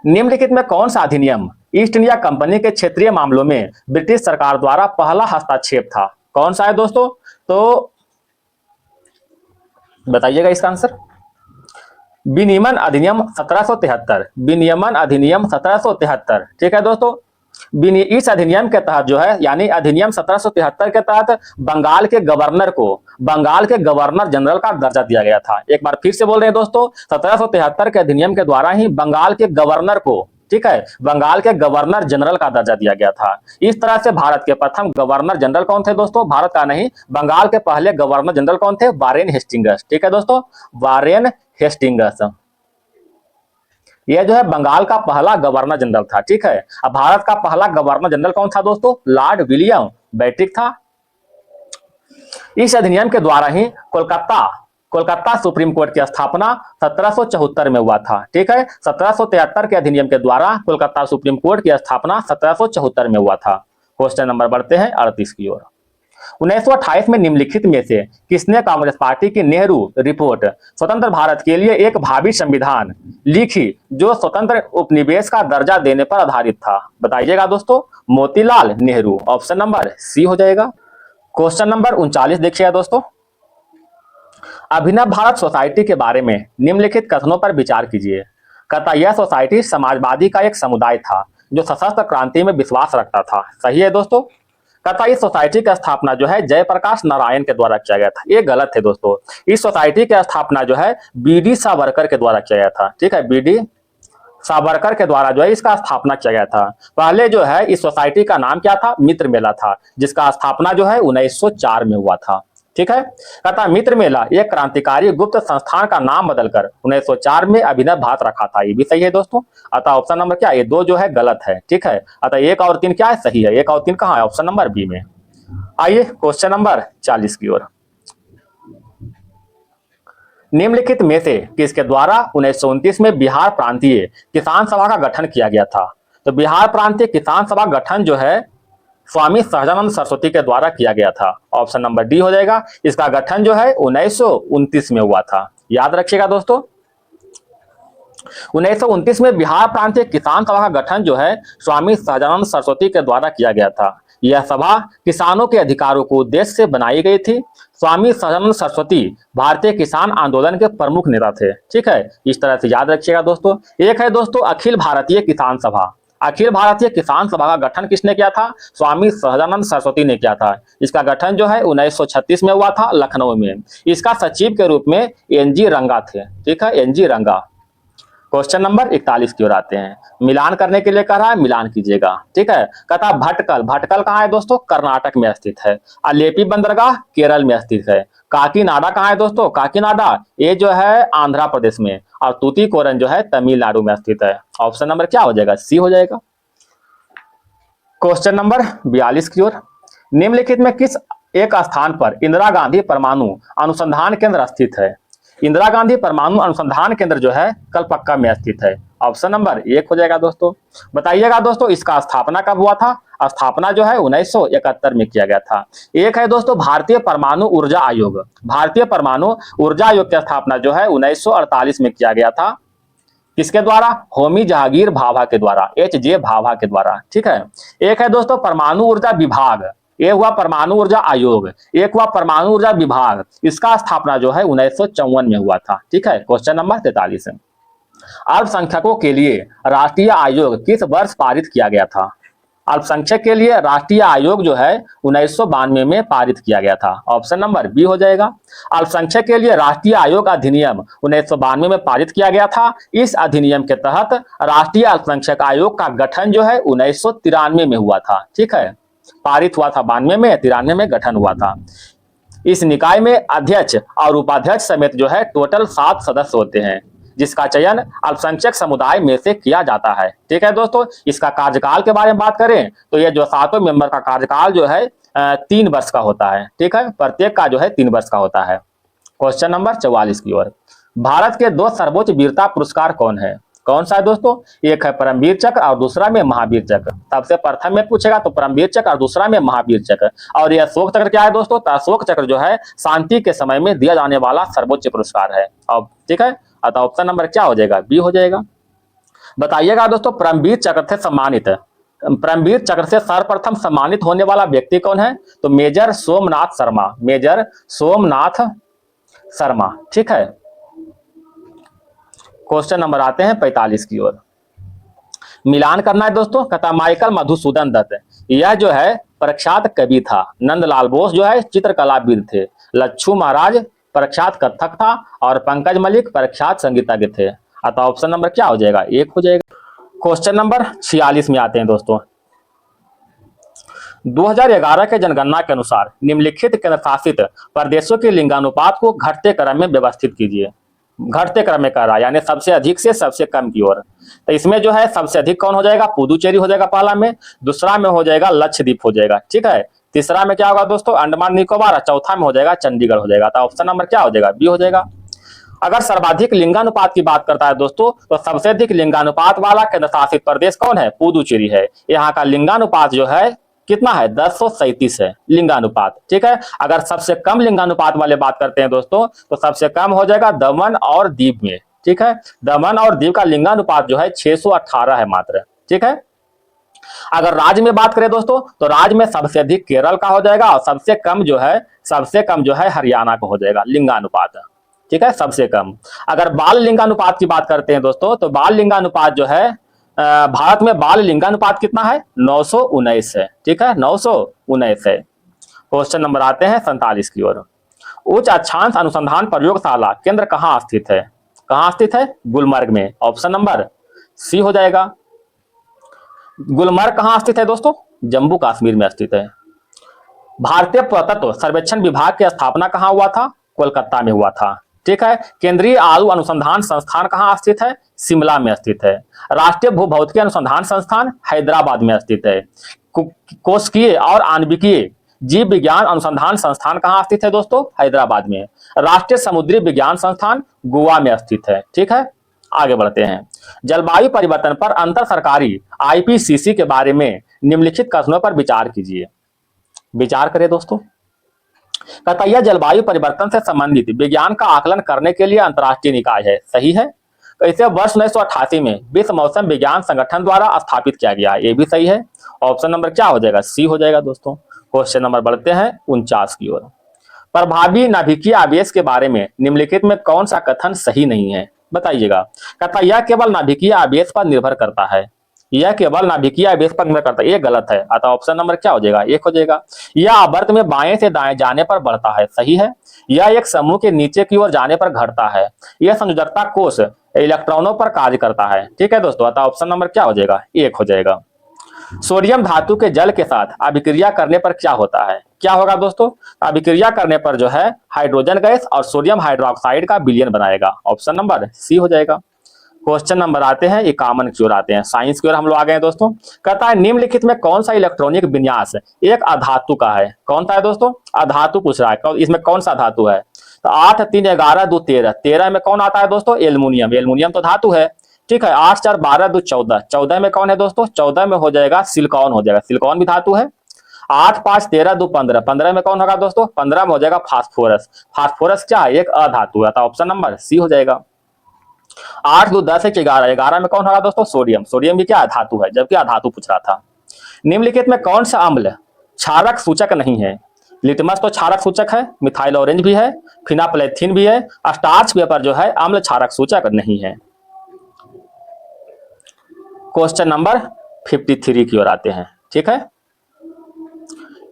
निम्नलिखित में कौन सा अधिनियम ईस्ट इंडिया कंपनी के क्षेत्रीय मामलों में ब्रिटिश सरकार द्वारा पहला हस्तक्षेप था? कौन सा है दोस्तों? तो बताइएगा इसका आंसर। विनियमन अधिनियम 1773। विनियमन अधिनियम 1773। ठीक है दोस्तों, इस अधिनियम के तहत जो है यानी अधिनियम 1773 के तहत बंगाल के गवर्नर जनरल का दर्जा दिया गया था। एक बार फिर से बोल रहे हैं दोस्तों, 1773 के अधिनियम के द्वारा ही बंगाल के गवर्नर को, ठीक है, बंगाल के गवर्नर जनरल का दर्जा दिया गया था। इस तरह से भारत के प्रथम गवर्नर जनरल कौन थे दोस्तों? भारत का नहीं, बंगाल के पहले गवर्नर जनरल कौन थे? Warren Hastings. ठीक है दोस्तों, वारेन हेस्टिंग्स, यह जो है बंगाल का पहला गवर्नर जनरल था। ठीक है, अब भारत का पहला गवर्नर जनरल कौन था दोस्तों? लॉर्ड विलियम बेंटिक था। इस अधिनियम के द्वारा ही कोलकाता सुप्रीम कोर्ट की स्थापना 1774 में हुआ था। ठीक है, 1773 के अधिनियम के द्वारा कोलकाता सुप्रीम कोर्ट की स्थापना 1774 में हुआ था। क्वेश्चन नंबर बढ़ते हैं 38 की ओर। 1928 में निम्नलिखित में से किसने कांग्रेस पार्टी की नेहरू रिपोर्ट स्वतंत्र भारत के लिए एक भावी संविधान लिखी जो स्वतंत्र उपनिवेश का दर्जा देने पर आधारित था? बताइएगा दोस्तों। Motilal Nehru. Option number C हो जाएगा। क्वेश्चन नंबर 39 देखिएगा दोस्तों। अभिनव भारत सोसाइटी के बारे में निम्नलिखित कथनों पर विचार कीजिए। कहता यह सोसाइटी समाजवादी का एक समुदाय था जो सशस्त्र क्रांति में विश्वास रखता था। सही है दोस्तों। कहता इस सोसाइटी की स्थापना जो है जयप्रकाश नारायण के द्वारा किया गया था। ये गलत है दोस्तों। इस सोसाइटी की स्थापना जो है बीडी सावरकर के द्वारा किया गया था। ठीक है, बीडी सावरकर के द्वारा जो है इसका स्थापना किया गया था। पहले जो है इस सोसाइटी का नाम क्या था? मित्र मेला था, जिसका स्थापना जो है 1904 में हुआ था। ठीक है। कहता मित्र मेला एक क्रांतिकारी गुप्त संस्थान का नाम बदलकर 1904 में अभिनव भारत रखा था, ये भी सही है दोस्तों। अतः ऑप्शन नंबर क्या, ये दो जो है गलत है, ठीक है। अतः 1 और 3 क्या है, सही है। 1 और 3 कहाँ है, ऑप्शन नंबर बी में। आइए क्वेश्चन नंबर 40 की ओर। निम्नलिखित में से किसके द्वारा 1929 में बिहार प्रांतीय किसान सभा का गठन किया गया था? तो बिहार प्रांतीय किसान सभा गठन जो है स्वामी सहजानंद सरस्वती के द्वारा किया गया था। ऑप्शन नंबर डी हो जाएगा। इसका गठन जो है 1929 में हुआ था, याद रखिएगा दोस्तों। 1929 में बिहार प्रांतीय किसान सभा का गठन जो है स्वामी सहजानंद सरस्वती के द्वारा किया गया था। यह सभा किसानों के अधिकारों को उद्देश्य से बनाई गई थी। स्वामी सहजानंद सरस्वती भारतीय किसान आंदोलन के प्रमुख नेता थे, ठीक है। इस तरह से याद रखिएगा दोस्तों। एक है दोस्तों अखिल भारतीय किसान सभा। अखिल भारतीय किसान सभा का गठन किसने किया था? स्वामी सहजानंद सरस्वती ने किया था। इसका गठन जो है 1936 में हुआ था, लखनऊ में। इसका सचिव के रूप में एनजी रंगा थे, ठीक है, एनजी रंगा। क्वेश्चन नंबर 41 की ओर आते हैं। मिलान करने के लिए कह रहा है, मिलान कीजिएगा, ठीक है। कहता भटकल, भटकल कहाँ है दोस्तों? कर्नाटक में स्थित है। अलेपी बंदरगाह केरल में स्थित है। काकीनाडा कहाँ है दोस्तों? काकीनाडा ये जो है आंध्र प्रदेश में, और तूतीकोरन जो है तमिलनाडु में स्थित है। ऑप्शन नंबर क्या हो जाएगा? सी हो जाएगा। क्वेश्चन नंबर 42 की ओर। निम्नलिखित में किस एक स्थान पर इंदिरा गांधी परमाणु अनुसंधान केंद्र स्थित है? इंदिरा गांधी परमाणु अनुसंधान केंद्र जो है कलपक्का में स्थित है। ऑप्शन नंबर 1 हो जाएगा दोस्तों। बताइएगा दोस्तों इसका स्थापना कब हुआ था? स्थापना जो है 1971 में किया गया था। एक है दोस्तों भारतीय परमाणु ऊर्जा आयोग। भारतीय परमाणु ऊर्जा आयोग की स्थापना जो है 1948 में किया गया था। किसके द्वारा? होमी जहांगीर भाभा के द्वारा, HJ भाभा के द्वारा, ठीक है। एक है दोस्तों परमाणु ऊर्जा विभाग। एक हुआ परमाणु ऊर्जा आयोग, एक हुआ परमाणु ऊर्जा विभाग। इसका स्थापना जो है 1954 में हुआ था, ठीक है। क्वेश्चन नंबर 43 है। अल्पसंख्यकों के लिए राष्ट्रीय आयोग किस वर्ष पारित किया गया था? अल्पसंख्यक के लिए राष्ट्रीय आयोग जो है 1992 में पारित किया गया था। ऑप्शन नंबर बी हो जाएगा। अल्पसंख्यक के लिए राष्ट्रीय आयोग अधिनियम 1992 में पारित किया गया था। इस अधिनियम के तहत राष्ट्रीय अल्पसंख्यक आयोग का गठन जो है 1993 में हुआ था, ठीक है। पारित हुआ था 92 में, 93 में गठन हुआ था। इस निकाय में अध्यक्ष और उपाध्यक्ष समेत जो है टोटल 7 सदस्य होते हैं, जिसका चयन अल्पसंख्यक समुदाय में से किया जाता है, ठीक है दोस्तों। इसका कार्यकाल के बारे में बात करें तो यह जो 7 मेंबर का कार्यकाल जो है 3 वर्ष का होता है, ठीक है। प्रत्येक का जो है 3 वर्ष का होता है। क्वेश्चन नंबर 44 की ओर। भारत के 2 सर्वोच्च वीरता पुरस्कार कौन है? कौन सा है दोस्तों? एक है परमवीर चक्र और दूसरा में महावीर चक्र। सबसे प्रथम में पूछेगा तो परमवीर चक्र और दूसरा में महावीर चक्र। और यह अशोक चक्र क्या है दोस्तों? तो अशोक चक्र जो है शांति के समय में दिया जाने वाला सर्वोच्च पुरस्कार है। अब ठीक है, अतः ऑप्शन नंबर क्या हो जाएगा? बी हो जाएगा। बताइएगा दोस्तों परमवीर चक्र से सम्मानित, परमवीर चक्र से सर्वप्रथम सम्मानित होने वाला व्यक्ति कौन है? तो मेजर सोमनाथ शर्मा, मेजर सोमनाथ शर्मा, ठीक है। क्वेश्चन नंबर आते हैं 45 की ओर। मिलान करना है दोस्तों। कहता माइकल मधुसूदन दत्त, यह जो है प्रख्यात कवि था। नंदलाल बोस जो है चित्रकलाविद थे। लच्छू महाराज प्रख्यात कथक था और पंकज मलिक प्रख्यात संगीतज्ञ थे। अतः ऑप्शन नंबर क्या हो जाएगा? 1 हो जाएगा। क्वेश्चन नंबर 46 में आते हैं दोस्तों। 2011 के जनगणना के अनुसार निम्नलिखित केंद्र शासित प्रदेशों के लिंगानुपात को घटते क्रम में व्यवस्थित कीजिए। घटते क्रम में कर रहा है, यानी सबसे अधिक से सबसे कम की ओर। तो इसमें जो है सबसे अधिक कौन हो जाएगा? पुदुचेरी हो जाएगा पहला में, दूसरा में हो जाएगा लक्षद्वीप हो जाएगा, ठीक है। तीसरा में क्या होगा दोस्तों? अंडमान निकोबार, और चौथा में हो जाएगा चंडीगढ़ हो जाएगा। तो ऑप्शन नंबर क्या हो जाएगा? बी हो जाएगा। अगर सर्वाधिक लिंगानुपात की बात करता है दोस्तों तो सबसे अधिक लिंगानुपात वाला केंद्र शासित प्रदेश कौन है? पुदुचेरी है। यहाँ का लिंगानुपात जो है कितना है? 1037 है लिंगानुपात, ठीक है। अगर सबसे कम लिंगानुपात वाले बात करते हैं दोस्तों तो सबसे कम हो जाएगा दमन और दीव में, ठीक है। दमन और दीव का लिंगानुपात जो है 618 है मात्र, ठीक है। अगर राज्य में बात करें दोस्तों तो राज्य में सबसे अधिक केरल का हो जाएगा और सबसे कम जो है हरियाणा का हो जाएगा लिंगानुपात, ठीक है, सबसे कम। अगर बाल लिंगानुपात की बात करते हैं दोस्तों तो बाल लिंगानुपात जो है भारत में बाल लिंगानुपात कितना है? 919 है, ठीक है, 919 है। क्वेश्चन नंबर आते हैं 47 की ओर। उच्च अक्षांश अनुसंधान प्रयोगशाला केंद्र कहाँ स्थित है? कहाँ स्थित है? गुलमर्ग में। ऑप्शन नंबर सी हो जाएगा। गुलमर्ग कहाँ स्थित है दोस्तों? जम्मू कश्मीर में स्थित है। भारतीय पुरातत्व सर्वेक्षण विभाग की स्थापना कहाँ हुआ था? कोलकाता में हुआ था। ठीक है। केंद्रीय आलू अनुसंधान संस्थान कहाँ स्थित है? शिमला में स्थित है। राष्ट्रीय भूभौतिकी अनुसंधान संस्थान हैदराबाद में स्थित है। कोशिकीय और आणविकीय जीव विज्ञान अनुसंधान संस्थान कहाँ स्थित है दोस्तों? हैदराबाद में। राष्ट्रीय समुद्री विज्ञान संस्थान गोवा में स्थित है। ठीक है, आगे बढ़ते हैं। जलवायु परिवर्तन पर अंतर सरकारी आईपीसीसी के बारे में निम्नलिखित कथनों पर विचार कीजिए। विचार करें दोस्तों। कहता यह जलवायु परिवर्तन से संबंधित विज्ञान का आकलन करने के लिए अंतर्राष्ट्रीय निकाय है। सही है। तो इसे वर्ष 1988 में विश्व मौसम विज्ञान संगठन द्वारा स्थापित किया गया। ये भी सही है। ऑप्शन नंबर क्या हो जाएगा? सी हो जाएगा दोस्तों। क्वेश्चन नंबर बढ़ते हैं 49 की ओर। प्रभावी नाभिकीय आवेश के बारे में निम्नलिखित में कौन सा कथन सही नहीं है? बताइएगा। कहता यह केवल नाभिकीय आवेश पर निर्भर करता है। यह केवल नाभिकीय आवेश पर निर्भर करता है, ये गलत है। अतः ऑप्शन नंबर क्या हो जाएगा? एक हो जाएगा। यह आवर्त में बाएं से दाएं जाने पर बढ़ता है। सही है। यह एक समूह के नीचे की ओर जाने पर घटता है। यह संयोजकता कोष इलेक्ट्रॉनों पर कार्य करता है। ठीक है दोस्तों, अतः ऑप्शन नंबर क्या हो जाएगा? एक हो जाएगा। सोडियम धातु के जल के साथ अभिक्रिया करने पर क्या होता है? क्या होगा दोस्तों? अभिक्रिया करने पर जो है हाइड्रोजन गैस और सोडियम हाइड्रोक्साइड का विलयन बनाएगा। ऑप्शन नंबर सी हो जाएगा। क्वेश्चन नंबर आते हैं 51 की ओर आते हैं। साइंस की ओर हम लोग आ गए दोस्तों। कहता है निम्नलिखित में कौन सा इलेक्ट्रॉनिक विन्यास एक अधातु का है? कौन सा है दोस्तों? अधातु पूछ रहा है। इसमें कौन सा धातु है? तो 8 3 11 2 13 13 में कौन आता है दोस्तों? एल्युमिनियम। एल्युमिनियम तो धातु है। ठीक है। 8 4 12 2 14 14 में कौन है दोस्तों? 14 में हो जाएगा सिलिकॉन हो जाएगा। सिलिकॉन भी धातु है। 8 5 13 2 15 15 में कौन होगा दोस्तों? 15 में हो जाएगा फास्फोरस। फास्फोरस क्या है? एक अधातु है। ऑप्शन नंबर सी हो जाएगा। 8 2 10 1 11 11 में कौन होगा दोस्तों? सोडियम। सोडियम भी क्या धातु है, जबकि अधातु पूछ रहा था। निम्नलिखित में कौन सा अम्ल क्षारक सूचक नहीं है? लिटमस तो क्षारक सूचक है, मिथाइल ऑरेंज भी है, फिनापलेथिन भी है, स्टार्च पेपर जो है अम्ल क्षारक सूचक नहीं है। क्वेश्चन नंबर 53 की ओर आते हैं। ठीक है।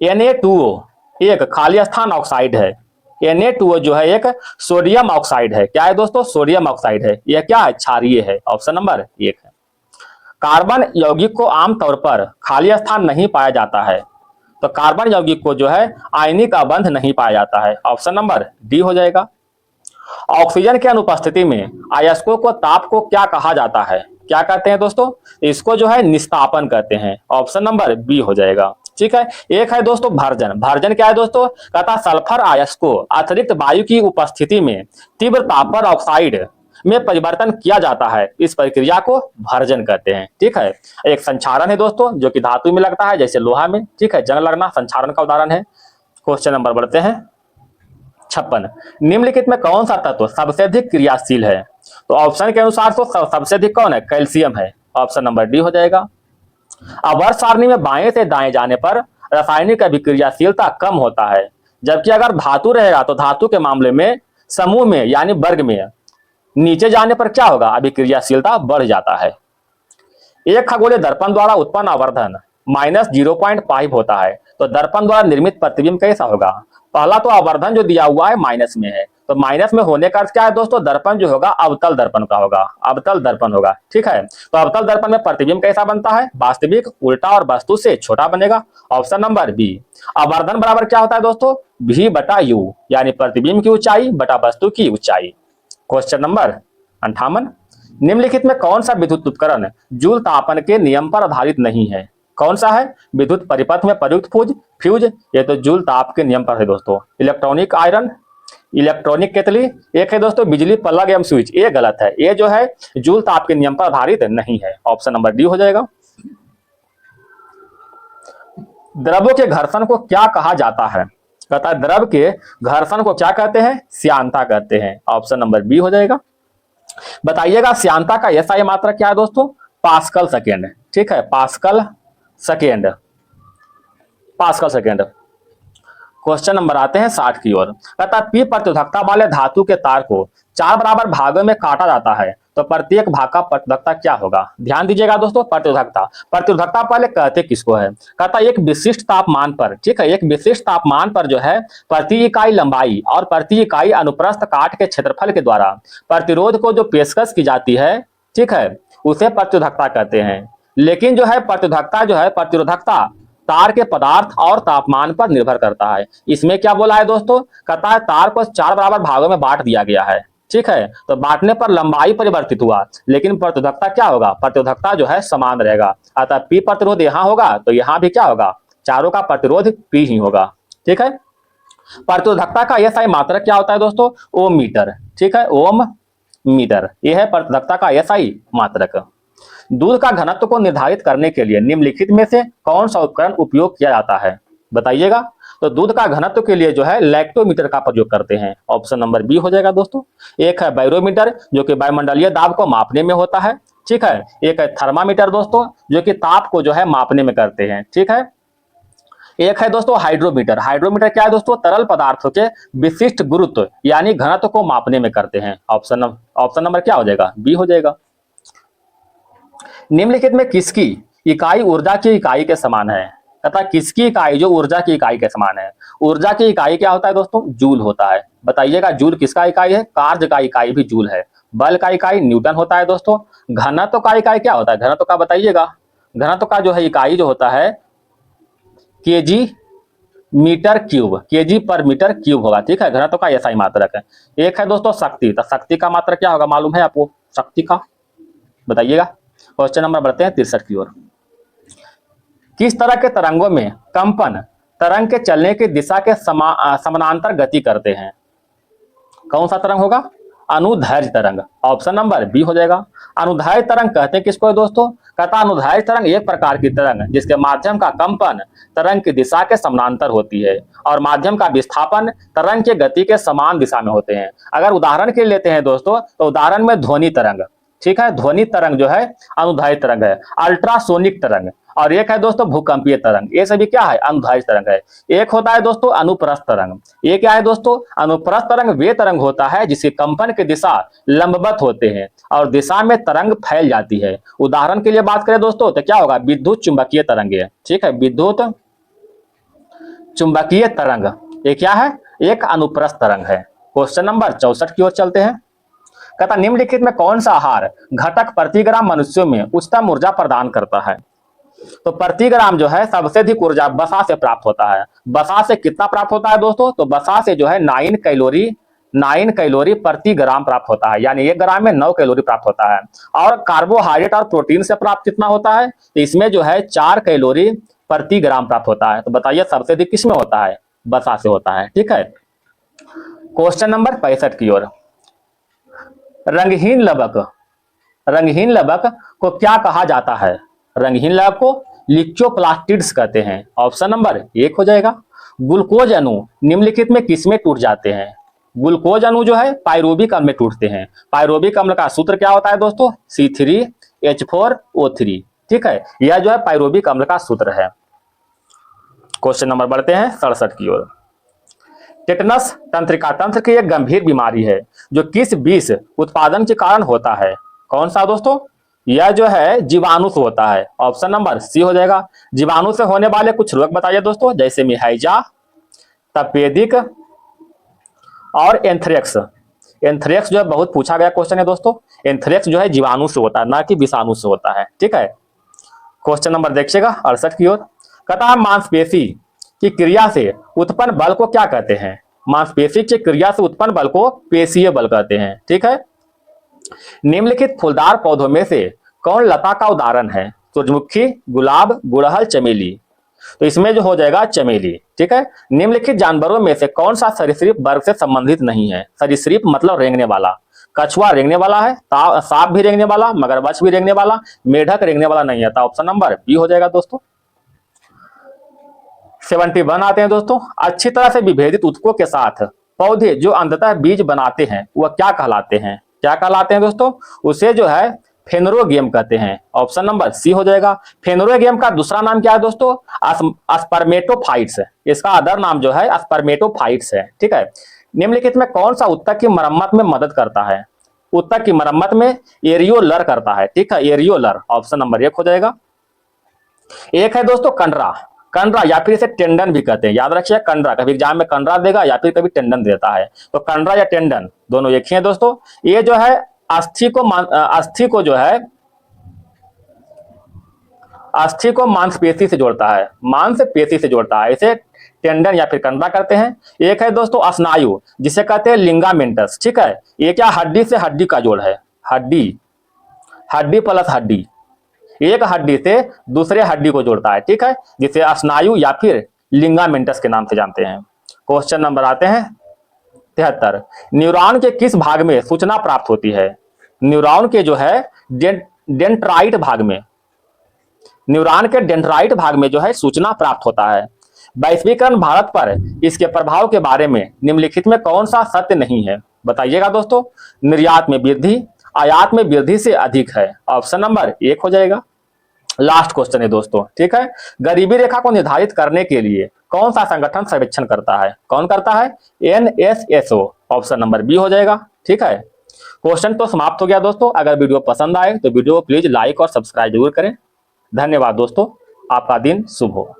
Na2O एक खाली स्थान ऑक्साइड है। Na2O जो है एक सोडियम ऑक्साइड है। क्या है दोस्तों? सोडियम ऑक्साइड है। यह क्या है? क्षारीय है। ऑप्शन नंबर 1 है। कार्बन यौगिक को आमतौर पर खाली स्थान नहीं पाया जाता है। तो कार्बन यौगिक को जो है आयनिक अबंध नहीं पाया जाता है। ऑप्शन नंबर डी हो जाएगा। ऑक्सीजन की अनुपस्थिति में अयस्कों को ताप को क्या कहा जाता है? क्या कहते हैं दोस्तों? इसको जो है निस्तापन कहते हैं। ऑप्शन नंबर बी हो जाएगा। ठीक है। एक है दोस्तों भर्जन। भर्जन क्या है दोस्तों? कहता सल्फर अयस्क को अतिरिक्त वायु की उपस्थिति में तीव्र ताप पर ऑक्साइड में परिवर्तन किया जाता है। इस प्रक्रिया को भर्जन कहते हैं। ठीक है। एक संक्षारण है दोस्तों, जो कि धातु में लगता है, जैसे लोहा में। ठीक है। जंग लगना संक्षारण का उदाहरण है। क्वेश्चन नंबर बढ़ते हैं 56। निम्नलिखित में कौन सा तत्व सबसे अधिक क्रियाशील है? तो ऑप्शन के अनुसार तो सबसे अधिक कौन है? कैल्शियम है। ऑप्शन नंबर डी हो जाएगा। आवर्त सारणी में बाएं से दाएं जाने पर रासायनिक अभिक्रियाशीलता कम होता है, जबकि अगर धातु रहेगा तो धातु के मामले में समूह में यानी वर्ग में नीचे जाने पर क्या होगा? अभिक्रियाशीलता बढ़ जाता है। एक खगोलीय दर्पण द्वारा उत्पन्न आवर्धन -0.5 होता है, तो दर्पण द्वारा निर्मित प्रतिबिंब कैसा होगा? पहला तो आवर्धन जो दिया हुआ है माइनस में है, तो माइनस में होने का अर्थ क्या है दोस्तों? दर्पण जो होगा अवतल दर्पण का होगा। अवतल दर्पण होगा। ठीक है। तो अवतल दर्पण में प्रतिबिंब कैसा बनता है? वास्तविक, उल्टा और वस्तु से छोटा बनेगा। Option number B. आवर्धन बराबर क्या होता है दोस्तों? v बटा u, यानी प्रतिबिंब की ऊंचाई बटा वस्तु की ऊंचाई। Question number 58। निम्नलिखित में कौन सा विद्युत उपकरण जूल तापन के नियम पर आधारित नहीं है? कौन सा है? विद्युत परिपथ में प्रयुक्त फ्यूज, ये तो जूल ताप के नियम पर है दोस्तों। इलेक्ट्रॉनिक आयरन, इलेक्ट्रॉनिक केतली, एक है दोस्तों बिजली प्लग एवं स्विच। ये गलत है। ये जो है जूल ताप के नियम पर आधारित नहीं है। ऑप्शन नंबर डी हो जाएगा। द्रव्यों के घर्षण को क्या कहा जाता है? कहता है द्रव के घर्षण को क्या कहते हैं? श्यानता कहते हैं। ऑप्शन नंबर बी हो जाएगा। बताइएगा श्यानता का SI मात्रा क्या है दोस्तों? Pascal second. ठीक है। Pascal second, pascal second. Question number आते हैं 60 की ओर। कहता पी प्रतिरोधकता वाले धातु के तार को 4 बराबर भागों में काटा जाता है, तो प्रत्येक भाग का प्रतिरोधकता क्या होगा? ध्यान दीजिएगा दोस्तों। प्रतिरोधकता, प्रतिरोधकता पहले कहते किसको है? कहता एक विशिष्ट तापमान पर, ठीक है, एक विशिष्ट तापमान पर जो है प्रति इकाई लंबाई और प्रति इकाई अनुप्रस्थ काट के क्षेत्रफल के द्वारा प्रतिरोध को जो पेशकश की जाती है, ठीक है, उसे प्रतिरोधकता कहते हैं। लेकिन जो है प्रतिरोधकता तार के पदार्थ और तापमान पर निर्भर करता है। इसमें क्या बोला है दोस्तों, कहता है तार को 4 बराबर भागों में बांट दिया गया है। ठीक है, तो बांटने पर लंबाई परिवर्तित हुआ, लेकिन प्रतिरोधकता क्या होगा, प्रतिरोधकता जो है समान रहेगा। अतः पी प्रतिरोध यहां होगा तो यहां भी क्या होगा, चारों का प्रतिरोध पी ही होगा। ठीक है, प्रतिरोधकता का एसआई मात्रक क्या होता है दोस्तों, ओम मीटर। ठीक है, ओम मीटर, यह है प्रतिरोधकता का एसआई मात्रक। दूध का घनत्व को निर्धारित करने के लिए निम्नलिखित में से कौन सा उपकरण उपयोग किया जाता है, बताइएगा। तो दूध का घनत्व के लिए जो है लैक्टोमीटर का प्रयोग करते हैं। ऑप्शन नंबर बी हो जाएगा दोस्तों। एक है बैरोमीटर जो कि वायुमंडलीय दाब को मापने में होता है। ठीक है, एक है थर्मामीटर दोस्तों जो कि ताप को जो है मापने में करते हैं। ठीक है, एक है दोस्तों हाइड्रोमीटर। हाइड्रोमीटर क्या है दोस्तों, तरल पदार्थों के विशिष्ट गुरुत्व यानी घनत्व को मापने में करते हैं। ऑप्शन नंबर क्या हो जाएगा, बी हो जाएगा। निम्नलिखित में किसकी इकाई ऊर्जा की इकाई के समान है, तथा किसकी इकाई जो ऊर्जा की इकाई के समान है। ऊर्जा की इकाई क्या होता है दोस्तों, जूल होता है। बताइएगा जूल किसका इकाई है, कार्य का इकाई भी जूल है। बल का इकाई न्यूटन होता है दोस्तों। घनत्व का इकाई क्या होता है, घनत्व का बताइएगा। घनत्व का जो है इकाई जो होता है केजी मीटर क्यूब, केजी पर मीटर क्यूब होगा। ठीक है, घनत्व का एसआई मात्रक है। एक है दोस्तों शक्ति, तो शक्ति का मात्रक क्या होगा मालूम है आपको, शक्ति का बताइएगा। क्वेश्चन नंबर बढ़ते हैं 63 की ओर। किस तरह के तरंगों में कंपन तरंग के चलने की दिशा के समानांतर गति करते हैं, कौन सा तरंग होगा, अनुदैर्ध्य तरंग। ऑप्शन नंबर बी हो जाएगा। अनुदैर्ध्य तरंग कहते हैं किसको है दोस्तों, कहता अनुदैर्ध्य तरंग एक प्रकार की तरंग जिसके माध्यम का कंपन तरंग की दिशा के समानांतर होती है और माध्यम का विस्थापन तरंग के गति के समान दिशा में होते हैं। अगर उदाहरण के लिए लेते हैं दोस्तों, तो उदाहरण में ध्वनि तरंग। ठीक है, ध्वनि तरंग जो है अनुदैर्ध्य तरंग है। अल्ट्रासोनिक तरंग, और एक है दोस्तों भूकंपीय तरंग, ये सभी क्या है, अनुदैर्ध्य तरंग है। एक होता है दोस्तों अनुप्रस्थ तरंग। ये क्या है दोस्तों, अनुप्रस्थ तरंग वे तरंग होता है जिसके कंपन की दिशा लंबवत होते हैं और दिशा में तरंग फैल जाती है। उदाहरण के लिए बात करें दोस्तों तो क्या होगा, विद्युत चुंबकीय तरंग है। ठीक है, विद्युत चुंबकीय तरंग ये क्या है, एक अनुप्रस्थ तरंग है। क्वेश्चन नंबर 64 की ओर चलते हैं। कहता निम्नलिखित में कौन सा आहार घटक प्रति ग्राम मनुष्यों में उच्चतम ऊर्जा प्रदान करता है। तो प्रति ग्राम जो है सबसे अधिक ऊर्जा बसा से प्राप्त होता है। बसा से कितना प्राप्त होता है दोस्तों, तो बसा से जो है 9 कैलोरी प्रति ग्राम प्राप्त होता है, यानी 1 ग्राम में 9 कैलोरी प्राप्त होता है। और कार्बोहाइड्रेट और प्रोटीन से प्राप्त कितना होता है, तो इसमें जो है 4 कैलोरी प्रति ग्राम प्राप्त होता है। तो बताइए सबसे अधिक किसमें होता है, बसा से होता है। ठीक है, क्वेश्चन नंबर 65 की ओर। रंगहीन लवक को क्या कहा जाता है, रंगहीन लवक को लिचोप्लास्टिड्स कहते हैं। ऑप्शन नंबर 1 हो जाएगा। ग्लूकोज अणु निम्नलिखित में किसमें टूट जाते हैं। ग्लूकोज अणु जो है पायरोबिक अम्ल में टूटते हैं। पायरोबिक अम्ल का सूत्र क्या होता है दोस्तों, C3H4O3। ठीक है, यह जो है पायरोबिक अम्ल का सूत्र है। क्वेश्चन नंबर बढ़ते हैं 67 की ओर। टेटनस तंत्रिका तंत्र की एक गंभीर बीमारी है जो किस विष उत्पादन के कारण होता है, कौन सा दोस्तों, यह जो है जीवाणु से होता है। ऑप्शन नंबर सी हो जाएगा। जीवाणु से होने वाले कुछ रोग बताइए दोस्तों, जैसे में हैजा, तपेदिक और एंथ्रेक्स। एंथ्रेक्स जो है बहुत पूछा गया क्वेश्चन है दोस्तों। एंथ्रेक्स जो है जीवाणु से होता है, ना कि विषाणु से होता है। ठीक है, क्वेश्चन नंबर देखिएगा 68 की ओर। कहता है मांसपेशी की क्रिया से उत्पन्न बल को क्या कहते हैं। मांसपेशी की क्रिया से उत्पन्न बल को पेशीय बल कहते हैं। ठीक है, निम्नलिखित फूलदार पौधों में से कौन लता का उदाहरण है, सूरजमुखी, गुलाब, गुड़हल, चमेली। तो इसमें जो हो जाएगा चमेली। ठीक है, निम्नलिखित जानवरों में से कौन सा सरीसृप वर्ग से संबंधित नहीं है। सरीसृप मतलब रेंगने वाला। कछुआ रेंगने वाला है, सांप भी रेंगने वाला, मगरमच्छ भी रेंगने वाला, मेढक रेंगने वाला नहीं आता। ऑप्शन नंबर बी हो जाएगा दोस्तों। 71 आते हैं दोस्तों। अच्छी तरह से विभेदित ऊतकों के साथ पौधे जो अंततः बीज बनाते हैं वह क्या कहलाते हैं, क्या कहलाते हैं दोस्तों, उसे जो है फेनोरोगेम कहते हैं। ऑप्शन नंबर सी हो जाएगा। फेनोरोगेम का दूसरा नाम क्या है दोस्तों, स्पर्मेटोफाइट्स। इसका अदर नाम जो है स्पर्मेटोफाइट्स है। ठीक है, निम्नलिखित में कौन सा ऊतक की मरम्मत में मदद करता है। ऊतक की मरम्मत में एरियोलर करता है। ठीक है, एरियोलर। ऑप्शन नंबर 1 हो जाएगा। एक है दोस्तों कंडरा। कंडरा या फिर इसे टेंडन भी कहते हैं, याद रखिए। कंडरा कभी एग्जाम में कंडरा देगा या फिर कभी टेंडन देता है, तो कंडरा या टेंडन दोनों एक ही है दोस्तों। ये जो है अस्थि को जो है अस्थि को मांसपेशी से जोड़ता है, मांसपेशी से जोड़ता है, इसे टेंडन या फिर कंडरा करते हैं। एक है दोस्तों स्नायु, जिसे कहते हैं लिंगामेंटस, ठीक है। ये क्या हड्डी से हड्डी का जोड़ है, हड्डी, हड्डी प्लस हड्डी, एक हड्डी से दूसरे हड्डी को जोड़ता है, ठीक है, जिसे स्नायु या फिर लिंगामेंटस के नाम से जानते हैं। क्वेश्चन नंबर आते हैं 73। न्यूरॉन के किस भाग में सूचना प्राप्त होती है? न्यूरॉन के जो है डेंड्राइट भाग में, न्यूरॉन के डेंड्राइट भाग में जो है सूचना प्राप्त होता है। वैश्वीकरण भारत पर इसके प्रभाव के बारे में निम्नलिखित में कौन सा सत्य नहीं है? बताइएगा दोस्तों। निर्यात में वृद्धि आयात में वृद्धि से अधिक है, ऑप्शन नंबर 1 हो जाएगा। लास्ट क्वेश्चन है दोस्तों, ठीक है। गरीबी रेखा को निर्धारित करने के लिए कौन सा संगठन सर्वेक्षण करता है? कौन करता है? NSSO, ऑप्शन नंबर बी हो जाएगा, ठीक है। क्वेश्चन तो समाप्त हो गया दोस्तों। अगर वीडियो पसंद आए तो वीडियो को प्लीज लाइक और सब्सक्राइब जरूर करें। धन्यवाद दोस्तों, आपका दिन शुभ हो।